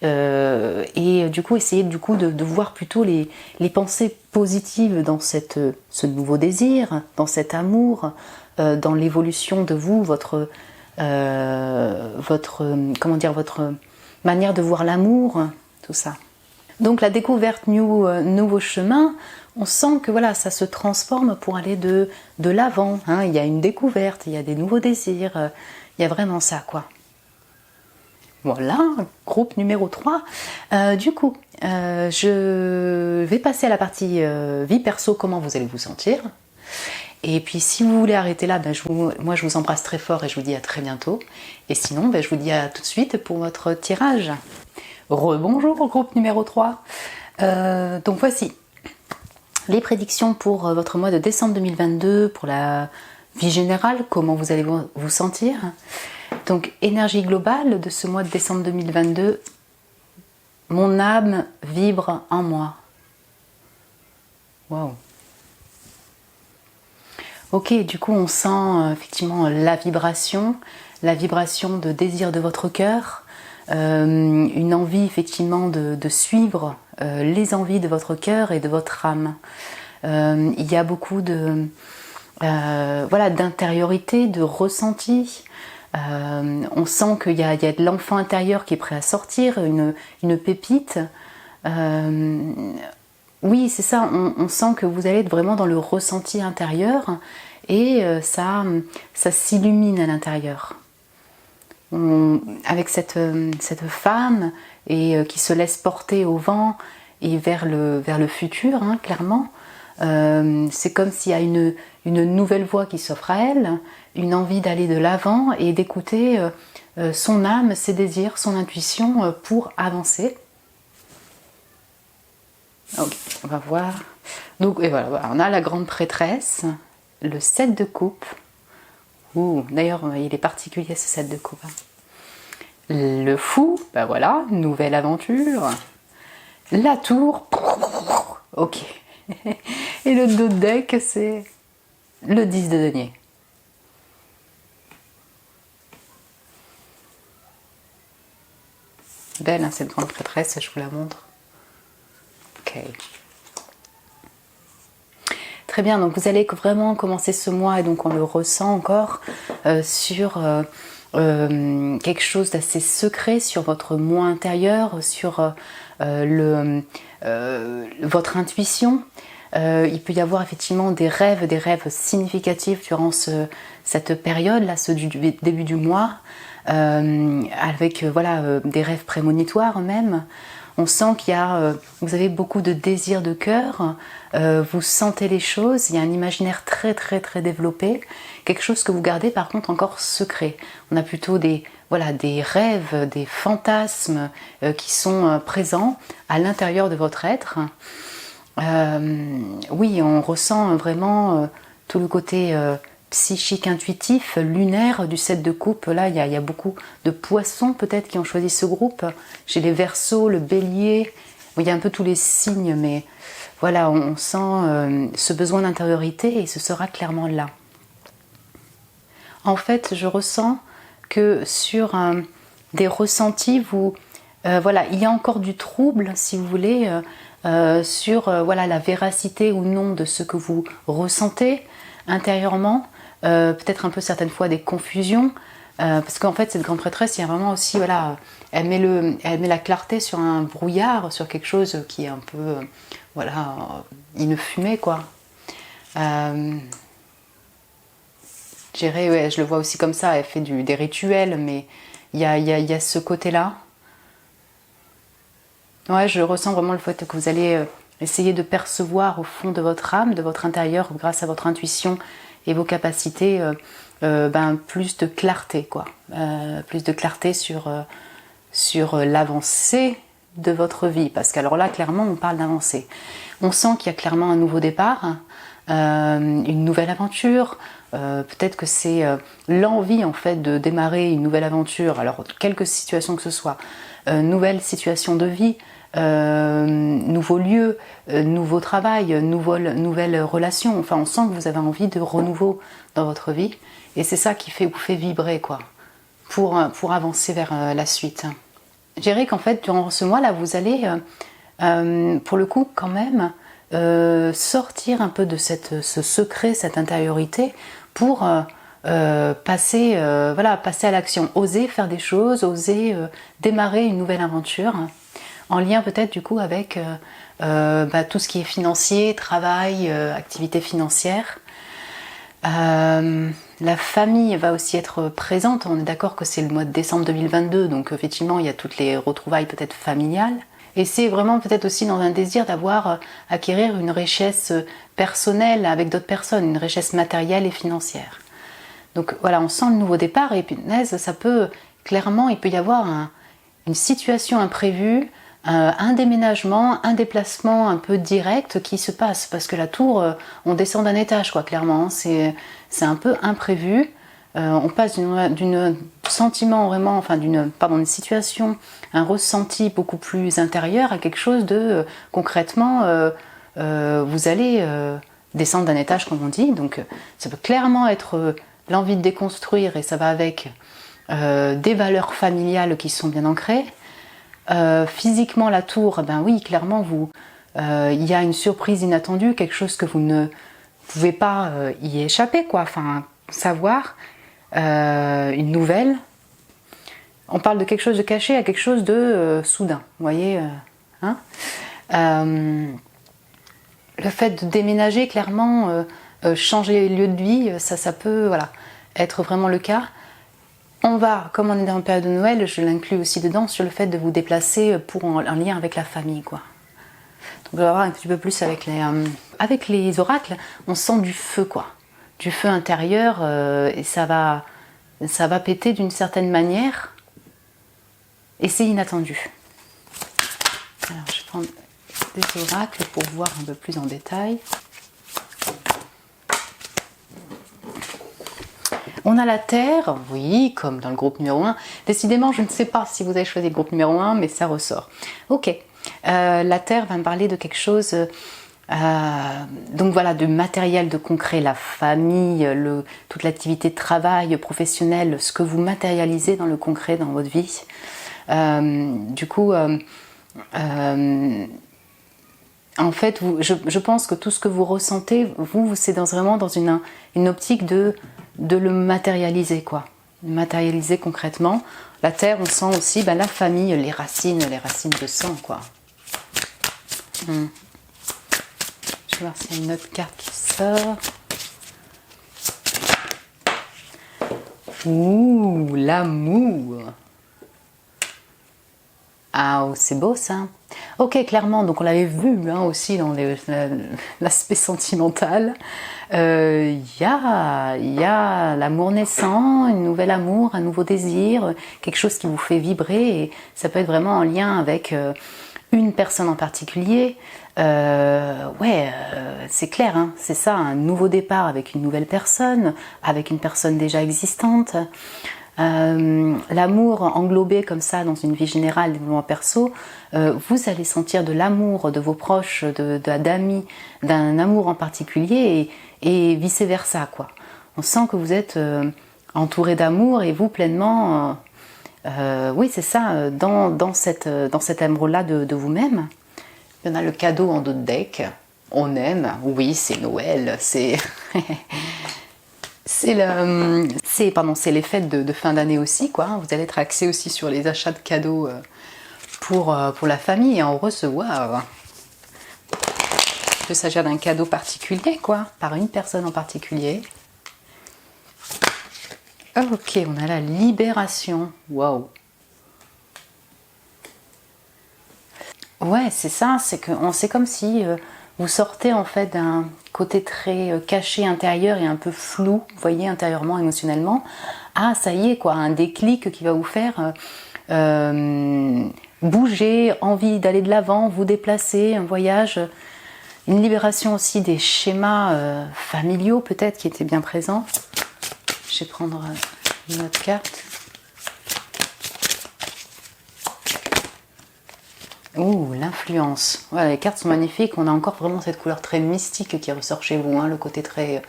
et du coup essayez de voir plutôt les pensées positives dans ce nouveau désir, dans cet amour, dans l'évolution de vous, votre manière de voir l'amour, tout ça. Donc la découverte nouveau chemin, on sent que voilà, ça se transforme pour aller de l'avant, hein. Il y a une découverte, il y a des nouveaux désirs, il y a vraiment ça, quoi. Voilà, groupe numéro 3. Du coup, je vais passer à la partie vie perso, comment vous allez vous sentir. Et puis si vous voulez arrêter là, moi je vous embrasse très fort et je vous dis à très bientôt. Et sinon, je vous dis à tout de suite pour votre tirage. Rebonjour au groupe numéro 3. Donc voici les prédictions pour votre mois de décembre 2022, pour la vie générale, comment vous allez vous sentir. Donc énergie globale de ce mois de décembre 2022, mon âme vibre en moi. Waouh. Ok, du coup on sent effectivement la vibration de désir de votre cœur, une envie effectivement de suivre les envies de votre cœur et de votre âme. Il y a beaucoup d'intériorité, de ressenti. On sent qu'il y a de l'enfant intérieur qui est prêt à sortir, une pépite. Oui, c'est ça, on sent que vous allez être vraiment dans le ressenti intérieur et ça s'illumine à l'intérieur. Avec cette femme qui se laisse porter au vent et vers le futur, hein, clairement, c'est comme s'il y a une nouvelle voie qui s'offre à elle, une envie d'aller de l'avant et d'écouter son âme, ses désirs, son intuition pour avancer. Ok, on va voir. Donc, et voilà, on a la grande prêtresse, le 7 de coupe. D'ailleurs, il est particulier ce set de coupe. Le fou, ben voilà, nouvelle aventure. La tour, ok. Et le dos de deck, c'est le 10 de denier. Belle, hein, cette grande prêtresse, je vous la montre. Ok. Très bien, donc vous allez vraiment commencer ce mois, et donc on le ressent encore, sur quelque chose d'assez secret, sur votre moi intérieur, sur votre intuition. Il peut y avoir effectivement des rêves significatifs durant cette période-là, du début du mois, avec voilà, des rêves prémonitoires même. On sent qu'il y a, vous avez beaucoup de désirs de cœur, vous sentez les choses, il y a un imaginaire très développé, quelque chose que vous gardez par contre encore secret. On a plutôt des rêves, des fantasmes qui sont présents à l'intérieur de votre être. Oui, on ressent vraiment tout le côté psychique, intuitif, lunaire du set de coupe. Là, il y a beaucoup de poissons peut-être qui ont choisi ce groupe. J'ai les Verseaux, le Bélier. Il y a un peu tous les signes, mais voilà, on sent ce besoin d'intériorité et ce sera clairement là. En fait, je ressens que sur des ressentis, voilà, il y a encore du trouble, si vous voulez, sur voilà, la véracité ou non de ce que vous ressentez intérieurement. Peut-être un peu certaines fois des confusions, parce qu'en fait cette grande prêtresse, il y a vraiment aussi, voilà, elle met la clarté sur un brouillard, sur quelque chose qui est un peu, voilà, une fumée quoi. Je dirais, ouais, je le vois aussi comme ça, elle fait des rituels, mais il y a ce côté-là. Ouais, je ressens vraiment le fait que vous allez essayer de percevoir au fond de votre âme, de votre intérieur, grâce à votre intuition et vos capacités, plus de clarté, quoi. Plus de clarté sur l'avancée de votre vie. Parce qu'alors là, clairement, on parle d'avancée. On sent qu'il y a clairement un nouveau départ, une nouvelle aventure. Peut-être que c'est l'envie, en fait, de démarrer une nouvelle aventure. Alors, quelque situation que ce soit. Nouvelle situation de vie. Nouveau lieu, nouveau travail, nouvelle relation. Enfin, on sent que vous avez envie de renouveau dans votre vie, et c'est ça qui vous fait vibrer, quoi, pour avancer vers la suite. Je dirais qu'en fait, durant ce mois-là, vous allez, pour le coup, quand même, sortir un peu de ce secret, cette intériorité, pour passer à l'action, oser faire des choses, oser démarrer une nouvelle aventure. En lien peut-être du coup avec tout ce qui est financier, travail, activité financière. La famille va aussi être présente. On est d'accord que c'est le mois de décembre 2022, donc effectivement il y a toutes les retrouvailles peut-être familiales. Et c'est vraiment peut-être aussi dans un désir acquérir une richesse personnelle avec d'autres personnes, une richesse matérielle et financière. Donc voilà, on sent le nouveau départ, et punaise, ça peut clairement, il peut y avoir une situation imprévue, un déménagement, un déplacement un peu direct qui se passe, parce que la tour, on descend d'un étage, quoi, clairement, c'est un peu imprévu. On passe d'une sentiment vraiment, enfin d'une situation, un ressenti beaucoup plus intérieur à quelque chose de concrètement, vous allez descendre d'un étage, comme on dit, donc ça peut clairement être l'envie de déconstruire, et ça va avec des valeurs familiales qui sont bien ancrées. Physiquement, la tour, ben oui, clairement, il y a une surprise inattendue, quelque chose que vous ne pouvez pas y échapper, quoi. Enfin, savoir une nouvelle. On parle de quelque chose de caché à quelque chose de soudain, vous voyez. Hein, le fait de déménager, clairement, changer lieu de vie, ça peut, voilà, être vraiment le cas. On va, comme on est dans une période de Noël, je l'inclus aussi dedans, sur le fait de vous déplacer en lien avec la famille, quoi. Donc on va voir un petit peu plus avec les oracles, on sent du feu, quoi. Du feu intérieur, et ça va péter d'une certaine manière, et c'est inattendu. Alors je vais prendre des oracles pour voir un peu plus en détail. On a la Terre, oui, comme dans le groupe numéro 1. Décidément, je ne sais pas si vous avez choisi le groupe numéro 1, mais ça ressort. Ok, la Terre va me parler de quelque chose, donc voilà, de matériel, de concret, la famille, toute l'activité de travail professionnelle, ce que vous matérialisez dans le concret dans votre vie. Du coup, en fait, je pense que tout ce que vous ressentez, c'est vraiment dans une optique de le matérialiser, quoi. Matérialiser concrètement. La terre, on sent aussi la famille, les racines de sang, quoi. Je vais voir s'il y a une autre carte qui sort. Ouh, l'amour. Ah, c'est beau ça. Ok, clairement, donc on l'avait vu aussi dans l'aspect sentimental. Il y a l'amour naissant, un nouvel amour, un nouveau désir, quelque chose qui vous fait vibrer. Et ça peut être vraiment en lien avec une personne en particulier. C'est clair, c'est ça, un nouveau départ avec une nouvelle personne, avec une personne déjà existante. L'amour englobé comme ça dans une vie générale, développement perso, vous allez sentir de l'amour de vos proches, d'amis, d'un amour en particulier et vice versa, quoi. On sent que vous êtes entouré d'amour et vous pleinement, oui c'est ça, dans cet amour-là de vous-même. Il y en a le cadeau en dos de deck. On aime, oui c'est Noël, c'est c'est les fêtes de fin d'année aussi, quoi. Vous allez être axé aussi sur les achats de cadeaux pour la famille et en recevoir. Il peut s'agir d'un cadeau particulier, quoi, par une personne en particulier. Ok, on a la libération. Waouh. Ouais, c'est ça, c'est comme si vous sortez en fait d'un côté très caché intérieur et un peu flou, vous voyez, intérieurement, émotionnellement. Ah, ça y est, quoi, un déclic qui va vous faire bouger, envie d'aller de l'avant, vous déplacer, un voyage, une libération aussi des schémas familiaux peut-être qui étaient bien présents. Je vais prendre une autre carte. Ouh, l'influence. Ouais, les cartes sont magnifiques. On a encore vraiment cette couleur très mystique qui ressort chez vous, le côté très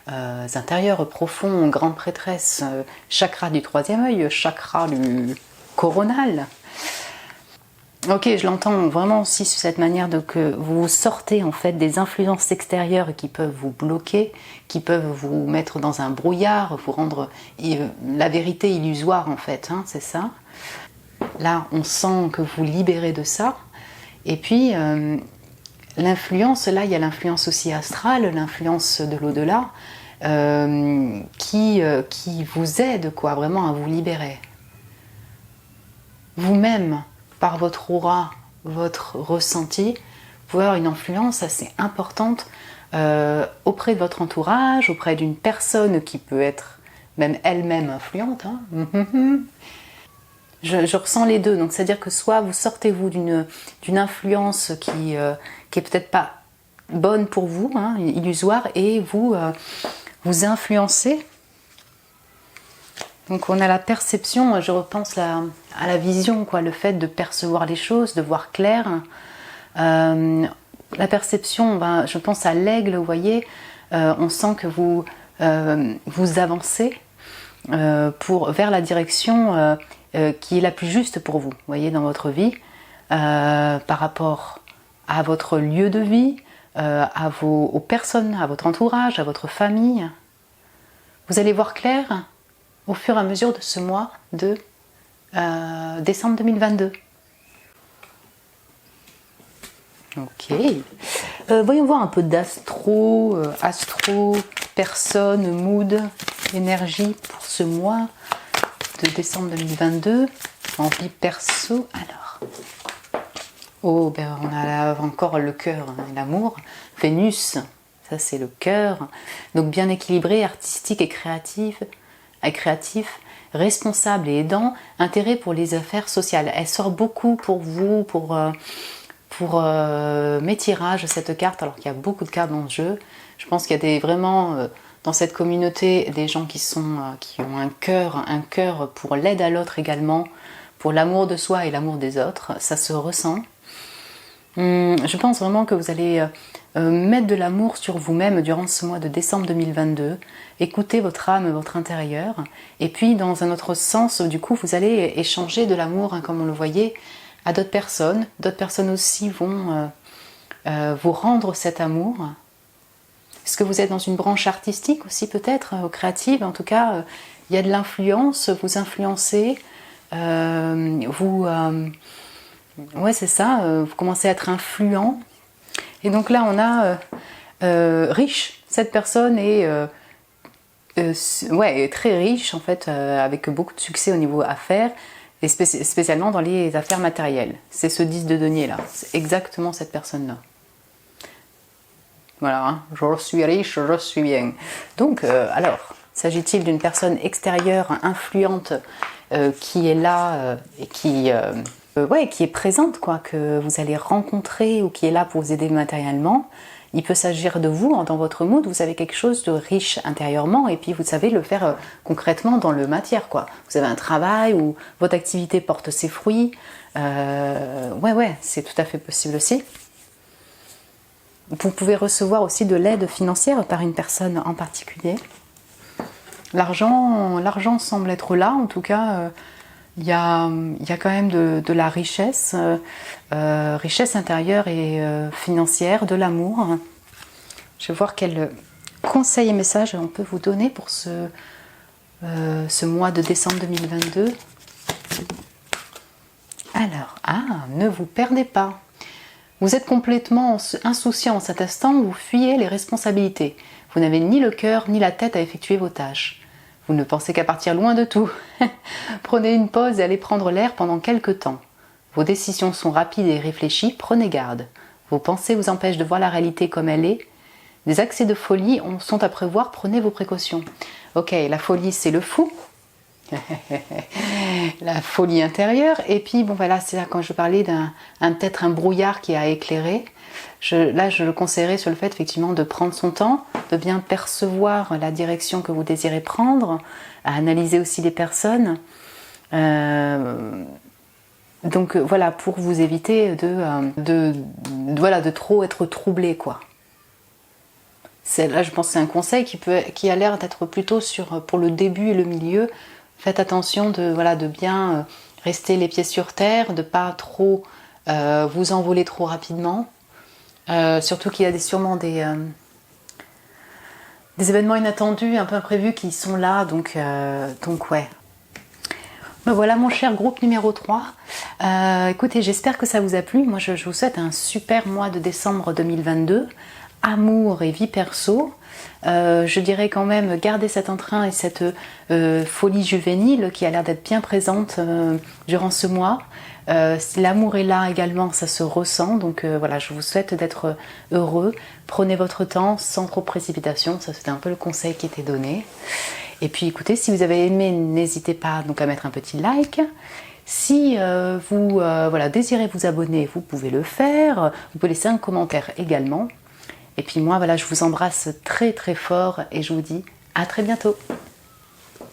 intérieur, profond, grande prêtresse, chakra du troisième œil, chakra du coronal. Ok, je l'entends vraiment aussi sur cette manière que vous sortez en fait des influences extérieures qui peuvent vous bloquer, qui peuvent vous mettre dans un brouillard, vous rendre la vérité illusoire en fait, c'est ça. Là, on sent que vous libérez de ça. Et puis, l'influence, là, il y a l'influence aussi astrale, l'influence de l'au-delà, qui vous aide, quoi, vraiment à vous libérer. Vous-même, par votre aura, votre ressenti, vous pouvez avoir une influence assez importante auprès de votre entourage, auprès d'une personne qui peut être même elle-même influente. Je ressens les deux, donc c'est-à-dire que soit vous sortez-vous d'une influence qui est peut-être pas bonne pour vous, illusoire, et vous influencez. Donc on a la perception, je repense à la vision, quoi, le fait de percevoir les choses, de voir clair. La perception, je pense à l'aigle, vous voyez, on sent que vous avancez vers la direction qui est la plus juste pour vous, voyez, dans votre vie, par rapport à votre lieu de vie, aux personnes, à votre entourage, à votre famille. Vous allez voir clair au fur et à mesure de ce mois de décembre 2022. Ok. Voyons voir un peu d'astro, personne, mood, énergie pour ce mois de décembre 2022 en vie perso. Alors, on a encore le cœur, l'amour. Vénus, ça c'est le cœur. Donc bien équilibré, artistique et créatif, responsable et aidant, intérêt pour les affaires sociales. Elle sort beaucoup pour vous, pour mes tirages, cette carte, alors qu'il y a beaucoup de cartes dans le jeu. Je pense qu'il y a vraiment dans cette communauté des gens qui ont un cœur pour l'aide à l'autre également, pour l'amour de soi et l'amour des autres, ça se ressent. Je pense vraiment que vous allez mettre de l'amour sur vous-même durant ce mois de décembre 2022, écoutez votre âme, votre intérieur, et puis dans un autre sens, du coup, vous allez échanger de l'amour, hein, comme on le voyait, à d'autres personnes aussi vont vous rendre cet amour. Est-ce que vous êtes dans une branche artistique aussi peut-être, créative? En tout cas, il y a de l'influence, vous influencez, ouais c'est ça, vous commencez à être influent. Et donc là on a riche, cette personne est très riche en fait, avec beaucoup de succès au niveau affaires, et spécialement dans les affaires matérielles. C'est ce 10 de denier là, c'est exactement cette personne-là. Voilà, hein, je suis riche, je suis bien. Donc, alors, s'agit-il d'une personne extérieure, influente, qui est là et qui est présente, quoi, que vous allez rencontrer ou qui est là pour vous aider matériellement? Il peut s'agir de vous, dans votre mood, vous avez quelque chose de riche intérieurement et puis vous savez le faire concrètement dans le matière, quoi. Vous avez un travail où votre activité porte ses fruits. C'est tout à fait possible aussi. Vous pouvez recevoir aussi de l'aide financière par une personne en particulier. L'argent semble être là, en tout cas, il y a quand même de la richesse, richesse intérieure et financière, de l'amour. Je vais voir quel conseil et message on peut vous donner pour ce mois de décembre 2022. Alors, ne vous perdez pas. Vous êtes complètement insouciant en cet instant où vous fuyez les responsabilités. Vous n'avez ni le cœur ni la tête à effectuer vos tâches. Vous ne pensez qu'à partir loin de tout. Prenez une pause et allez prendre l'air pendant quelques temps. Vos décisions sont rapides et réfléchies, prenez garde. Vos pensées vous empêchent de voir la réalité comme elle est. Des accès de folie sont à prévoir, prenez vos précautions. Ok, la folie c'est le fou. La folie intérieure, et puis bon voilà, c'est là quand je parlais peut-être un brouillard qui a éclairé, je le conseillerais sur le fait effectivement de prendre son temps, de bien percevoir la direction que vous désirez prendre, à analyser aussi les personnes, donc voilà, pour vous éviter de trop être troublé, quoi. Là je pense que c'est un conseil qui a l'air d'être plutôt pour le début et le milieu. Faites attention de bien rester les pieds sur terre, de pas trop vous envoler trop rapidement. Surtout qu'il y a sûrement des événements inattendus, un peu imprévus qui sont là, donc ouais. Ben voilà mon cher groupe numéro 3. Écoutez, j'espère que ça vous a plu. Moi je vous souhaite un super mois de décembre 2022. Amour et vie perso. Je dirais quand même garder cet entrain et cette folie juvénile qui a l'air d'être bien présente durant ce mois. Si l'amour est là également, ça se ressent, donc voilà, je vous souhaite d'être heureux. Prenez votre temps sans trop précipitation, ça c'était un peu le conseil qui était donné. Et puis écoutez, si vous avez aimé, n'hésitez pas donc à mettre un petit like. Si vous désirez vous abonner, vous pouvez le faire. Vous pouvez laisser un commentaire également. Et puis moi, voilà, je vous embrasse très très fort et je vous dis à très bientôt.